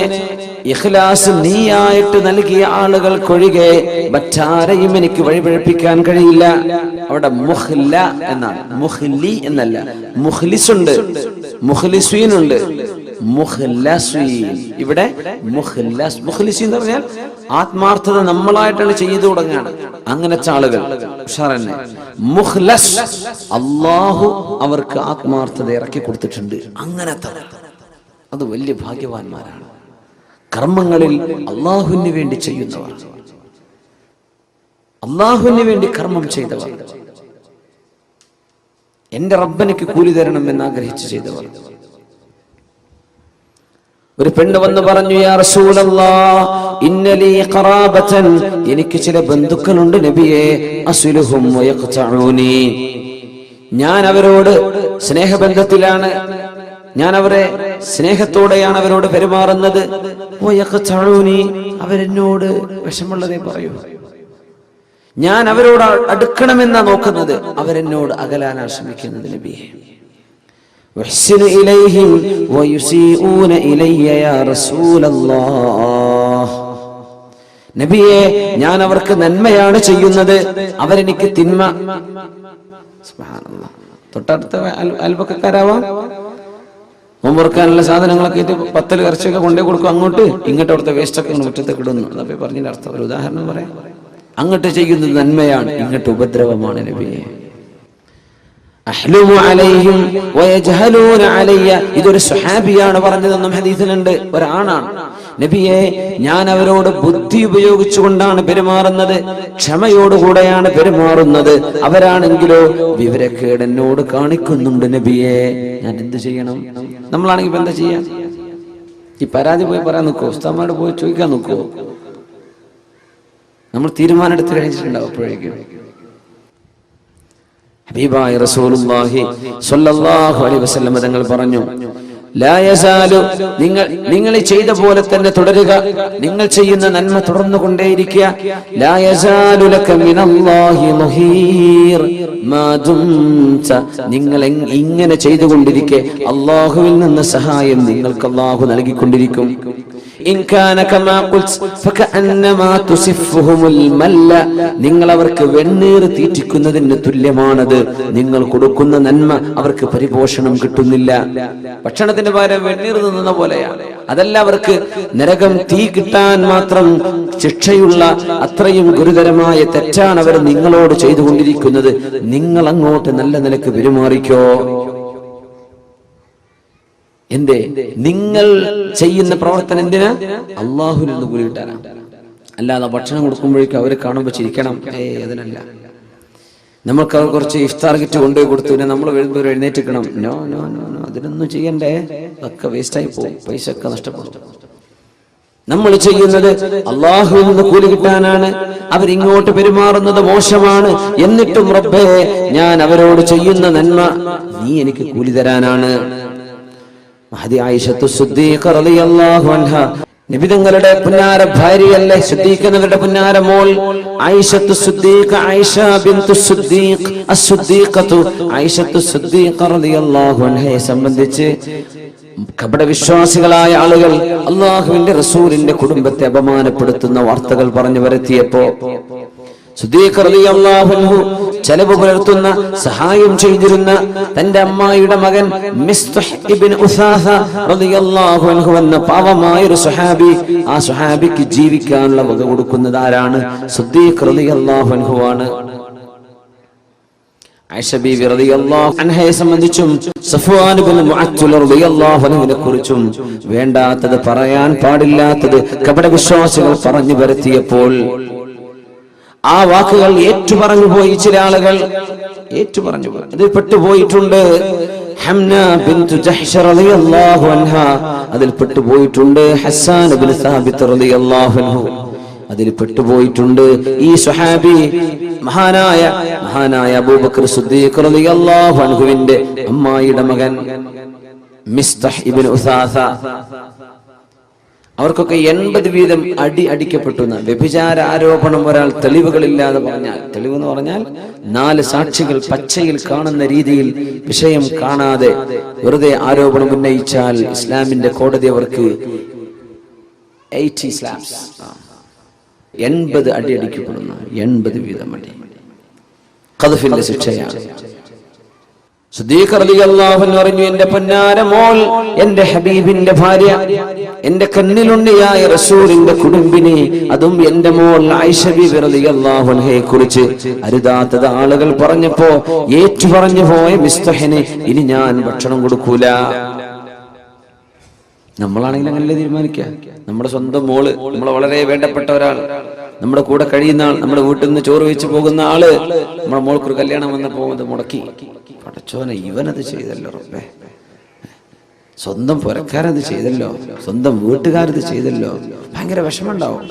ഇഖ്ലാസ് നീയായിട്ട് നൽകിയ ആളുകൾക്കൊഴികെ മറ്റാരെയും എനിക്ക് വഴിപഴപ്പിക്കാൻ കഴിയില്ല. അവിടെ മുഖ്ല എന്നാണ്, മുഖ്ലി എന്നല്ല. മുഖ്ലിസുണ്ട്, മുഖ്ലിസീനുണ്ട്, മുഖ്ലസീൻ. ഇവിടെ മുഖ്ലിസീൻ എന്ന് പറഞ്ഞാൽ ആത്മാർത്ഥത നമ്മളായിട്ടാണ് ചെയ്തു തുടങ്ങുകയാണ്. അങ്ങനത്തെ ആളുകൾ ഉഷാറന്നെ. മുഖ്ലസ്, അല്ലാഹു അവർക്ക് ആത്മാർത്ഥത ഇറക്കി കൊടുത്തിട്ടുണ്ട്. അങ്ങനത്തെ അത് വലിയ ഭാഗ്യവാന്മാരാണ്. കർമ്മങ്ങളിൽ അള്ളാഹുവിന് വേണ്ടി ചെയ്യുന്നവർ, അള്ളാഹുവിന് വേണ്ടി കർമ്മം ചെയ്തവർ, എന്റെ റബ്ബനിക്ക് കൂലി തരണം എന്ന് ആഗ്രഹിച്ച് ചെയ്തവർ. ഒരു പെണ്ണ് വന്ന് പറഞ്ഞു, യാ റസൂലല്ലാഹ് ഇന്നലി ഖറാബതൻ, എനിക്ക് ചില ബന്ധുക്കളുണ്ട് നബിയേ, അസ്ലുഹും വയഖ്തഊനി, ഞാൻ അവരോട് സ്നേഹബന്ധത്തിലാണ്, ഞാൻ അവരെ സ്നേഹത്തോടെയാണ് അവരോട് പെരുമാറുന്നത്. അവരെന്നോട് വിഷമുള്ളതേ പറയൂ, ഞാൻ അവരോട് അടുക്കണമെന്നാ നോക്കുന്നത്, അവരെന്നോട് അകലാനാണ് ശ്രമിക്കുന്നത് നബിയെ. നബിയെ ഞാൻ അവർക്ക് നന്മയാണ് ചെയ്യുന്നത്, അവരെനിക്ക് തിന്മ. സുബ്ഹാനല്ലാഹ്. തൊട്ടടുത്ത അയൽപക്കക്കാരാവാം, നോമ്പുറക്കാനുള്ള സാധനങ്ങളൊക്കെ ഇട്ട് 10 ഇറച്ചിയൊക്കെ കൊണ്ടേ കൊടുക്കും, അങ്ങോട്ട് ഇങ്ങോട്ട് അവിടുത്തെ വേസ്റ്റൊക്കെ മുറ്റത്തേക്ക് ഇടുന്നു. അതപ്പോ പറഞ്ഞതിന്റെ അർത്ഥം ഒരു ഉദാഹരണം പറയാം. അങ്ങോട്ട് ചെയ്യുന്നത് നന്മയാണ്, ഇങ്ങോട്ട് ഉപദ്രവമാണ് നബിയെ. അഹ്ലുമു അലൈഹിം വയജ്ഹലൂന അലയ്യ, ഇതൊരു സ്വഹാബിയാണ് പറഞ്ഞതെന്നും ഹദീസിലുണ്ട്, ഒരാണാണ്. നബിയെ ഞാൻ അവരോട് ബുദ്ധി ഉപയോഗിച്ചുകൊണ്ടാണ് പെരുമാറുന്നത്, ക്ഷമയോടുകൂടെയാണ് പെരുമാറുന്നത്, അവരാണെങ്കിലോ വിവരക്കേട് എന്നോട് കാണിക്കുന്നുണ്ട് നബിയെ, ഞാൻ എന്ത് ചെയ്യണം? നമ്മളാണെങ്കിൽ ഇപ്പൊ എന്താ ചെയ്യാ? ഈ പരാതി പോയി പറയാൻ നോക്കുവോ? ഉസ്താദന്മാരോട് പോയി ചോദിക്കാൻ നോക്കുവോ? നമ്മൾ തീരുമാനം എടുത്ത് കഴിഞ്ഞിട്ടുണ്ടാവും. അപ്പോഴേക്കും ഹബീബായ റസൂലുള്ളാഹി സ്വല്ലല്ലാഹു അലൈഹി വസല്ലം തങ്ങൾ പറഞ്ഞു, ലാ യസാലു, നിങ്ങൾ ചെയ്ത പോലെ തന്നെ തുടരുക, നിങ്ങൾ ചെയ്യുന്ന നന്മ തുടർന്നുകൊണ്ടേയിരിക്കുക. ലാ യസാലു ലക മിനല്ലാഹി മുഹീർ മാ ദുംത, നിങ്ങൾ ഇങ്ങനെ ചെയ്തുകൊണ്ടിരിക്കെ അല്ലാഹുവിൽ നിന്ന് സഹായം നിങ്ങൾക്ക് അല്ലാഹു നൽകിക്കൊണ്ടിരിക്കും. ഇൻ കാന കമാ ഖുൽത് ഫകഅന്നമാ തുസിഫുഹുൽ മല്ല, നിങ്ങൾ അവർക്ക് വെണ്ണീർ തീറ്റിക്കുന്നതിന് തുല്യമാണത്. നിങ്ങൾ കൊടുക്കുന്ന നന്മ അവർക്ക് പരിപോഷണം കിട്ടുന്നില്ല. ഭക്ഷണത്തിന്റെ പകരം വെണ്ണീർ തിന്നുന്ന പോലെയാണ്. അതല്ല, അവർക്ക് നരകം തീ കിട്ടാൻ മാത്രം ശിക്ഷയുള്ള അത്രയും ഗുരുതരമായ തെറ്റാണ് അവർ നിങ്ങളോട് ചെയ്തുകൊണ്ടിരിക്കുന്നത്. നിങ്ങൾ അങ്ങോട്ട് നല്ല നിലക്ക് പെരുമാറിക്കോ. എന്തേ? നിങ്ങൾ ചെയ്യുന്ന പ്രവർത്തനം എന്തിനാ? അള്ളാഹുവിൽ നിന്ന് കൂലി കിട്ടാനാണ്. അല്ലാതെ ഭക്ഷണം കൊടുക്കുമ്പോഴേക്കും അവരെ കാണുമ്പോൾ ചിരിക്കണം, അതിനല്ല. നമ്മൾക്ക് അവർ കുറച്ച് ഇഫ്താർ കിറ്റ് കൊണ്ടുപോയി കൊടുത്തു, പിന്നെ നമ്മൾ എഴുന്നേറ്റിക്കണം. നോ നോ നോ നോ, അതിനൊന്നും ചെയ്യണ്ടേ, ഒക്കെ വേസ്റ്റായി പോകും, പൈസ ഒക്കെ നഷ്ടപ്പെടും. നമ്മൾ ചെയ്യുന്നത് അള്ളാഹുവിൽ നിന്ന് കൂലി കിട്ടാനാണ്. അവരിങ്ങോട്ട് പെരുമാറുന്നത് മോശമാണ്, എന്നിട്ടും റബ്ബേ ഞാൻ അവരോട് ചെയ്യുന്ന നന്മ നീ എനിക്ക് കൂലി തരാനാണ്. മഹദി ആയിഷത്തു സിദ്ദീഖ റളിയല്ലാഹു അൻഹ, നബി തങ്ങളുടെ പുന്നാര ഭാര്യയല്ലേ, സിദ്ദീഖ് എന്നവരുടെ പുന്നാര മോൾ ആയിഷത്തു സിദ്ദീഖ, ആയിഷ ബിൻതു സിദ്ദീഖ് അസ്-സിദ്ദീഖത്തു ആയിഷത്തു സിദ്ദീഖ റളിയല്ലാഹു അൻഹയെ സംബന്ധിച്ച് കപട വിശ്വാസികളായ ആളുകൾ അല്ലാഹുവിന്റെ റസൂലിന്റെ കുടുംബത്തെ അപമാനപ്പെടുത്തുന്ന വാർത്തകൾ പറഞ്ഞു വരുത്തിയപ്പോ സിദ്ദീഖ് റളിയല്ലാഹു അൻഹു ചെലവ് പുലർത്തുന്ന, സഹായം ചെയ്തിരുന്ന തന്റെ അമ്മായിയുടെ മകൻ മിസ്തഹ് ഇബ്നു ഉസാസ റളിയല്ലാഹു അൻഹു എന്ന പാവമായ ഒരു സ്വഹാബി, ആ സ്വഹാബിക്ക് ജീവിക്കാനുള്ള വക കൊടുക്കുന്നത് ആരാണ്? സിദ്ദീഖ് റളിയല്ലാഹു അൻഹു ആണ്. ആയിഷ ബീവി റളിയല്ലാഹു അൻഹയെ സംബന്ധിച്ചും സഫ്വാൻ ഇബ്നു മുഅത്തിൽ റളിയല്ലാഹു അൻഹുവിനെ കുറിച്ചും വേണ്ടാത്തത് പറയാൻ പാടില്ലാത്തത് കപടവിശ്വാസികൾ പറഞ്ഞു വരുത്തിയപ്പോൾ ആ വാക്കുകൾ ഏറ്റുപറഞ്ഞു പോയി. ചില ആളുകൾ ഏറ്റുപറഞ്ഞു പോയി, അതിൽ പെട്ടുപോയിട്ടുണ്ട്. ഹംന ബിൻതു ജഹ്ഷ് റളിയല്ലാഹു അൻഹ അതിൽ പെട്ടുപോയിട്ടുണ്ട്. ഹസ്സാൻ ഇബ്നു സാബിത്ത് റളിയല്ലാഹു അൻഹു അതിൽ പെട്ടുപോയിട്ടുണ്ട്. ഈ സ്വഹാബി മഹാനായ അബൂബക്കർ സിദ്ദീഖ് റളിയല്ലാഹു അൻഹുവിന്റെ അമ്മായിയുടെ മകൻ മിസ്തഹ് ഇബ്നു ഉസാസ, അവർക്കൊക്കെ 80 വീതം അടിക്കപ്പെട്ടു. വ്യഭിചാര ആരോപണം ഒരാൾ തെളിവുകളില്ലാതെ പറഞ്ഞാൽ, തെളിവെന്ന് പറഞ്ഞാൽ 4 സാക്ഷികൾ പച്ചയിൽ കാണുന്ന രീതിയിൽ വിഷയം കാണാതെ വെറുതെ ആരോപണം ഉന്നയിച്ചാൽ ഇസ്ലാമിന്റെ കോടതി അവർക്ക് 80 സ്ലാബ്സ് 80 അടിക്കപ്പെടുന്നു. 80 വീതം അടി ഖദ്ഫിന്റെ ശിക്ഷയാണ്. സിദ്ദീഖ് റളിയല്ലാഹു അൻഹു പറഞ്ഞു, എന്റെ പൊന്നാര മോൾ, എന്റെ ഹബീബിന്റെ ഭാര്യ, എന്റെ കണ്ണിലുണ്ണിയായ റസൂലിന്റെ കുടുംബിനി, അതും എന്റെ മോൾ ആയിഷ ബീവി റളിയല്ലാഹു അൻഹയെ കുറിച്ച് അരുതാത്തത് ആളുകൾ പറഞ്ഞപ്പോ ഏറ്റുപറഞ്ഞു പോയ മിസ്തഹിന് ഇനി ഞാൻ ഭക്ഷണം കൊടുക്കൂല. നമ്മളാണെങ്കിൽ അങ്ങനല്ലേ തീരുമാനിക്കുക. നമ്മുടെ സ്വന്തം മോള്, നമ്മളെ വളരെ വേണ്ടപ്പെട്ട ഒരാൾ, നമ്മുടെ കൂടെ കഴിയുന്ന ആൾ, നമ്മുടെ വീട്ടിൽ നിന്ന് ചോറ് വെച്ച് പോകുന്ന ആള്, നമ്മുടെ മോൾക്കൊരു കല്യാണം വന്നപ്പോ അത് മുടക്കി. പടച്ചോനെ, ഇവനത് ചെയ്തല്ലോ റബ്ബേ, സ്വന്തം പുരക്കാരത് ചെയ്തല്ലോ, സ്വന്തം വീട്ടുകാരത് ചെയ്തല്ലോ. ഭയങ്കര വിഷമമുണ്ടാവും,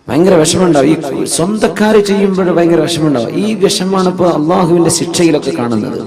ഭയങ്കര വിഷമമുണ്ടാവും. ഈ സ്വന്തക്കാര് ചെയ്യുമ്പോൾ ഭയങ്കര വിഷമമുണ്ടാവും. ഈ വിഷമാണ് ഇപ്പൊ അള്ളാഹുവിന്റെ ശിക്ഷയിലൊക്കെ കാണുന്നത്.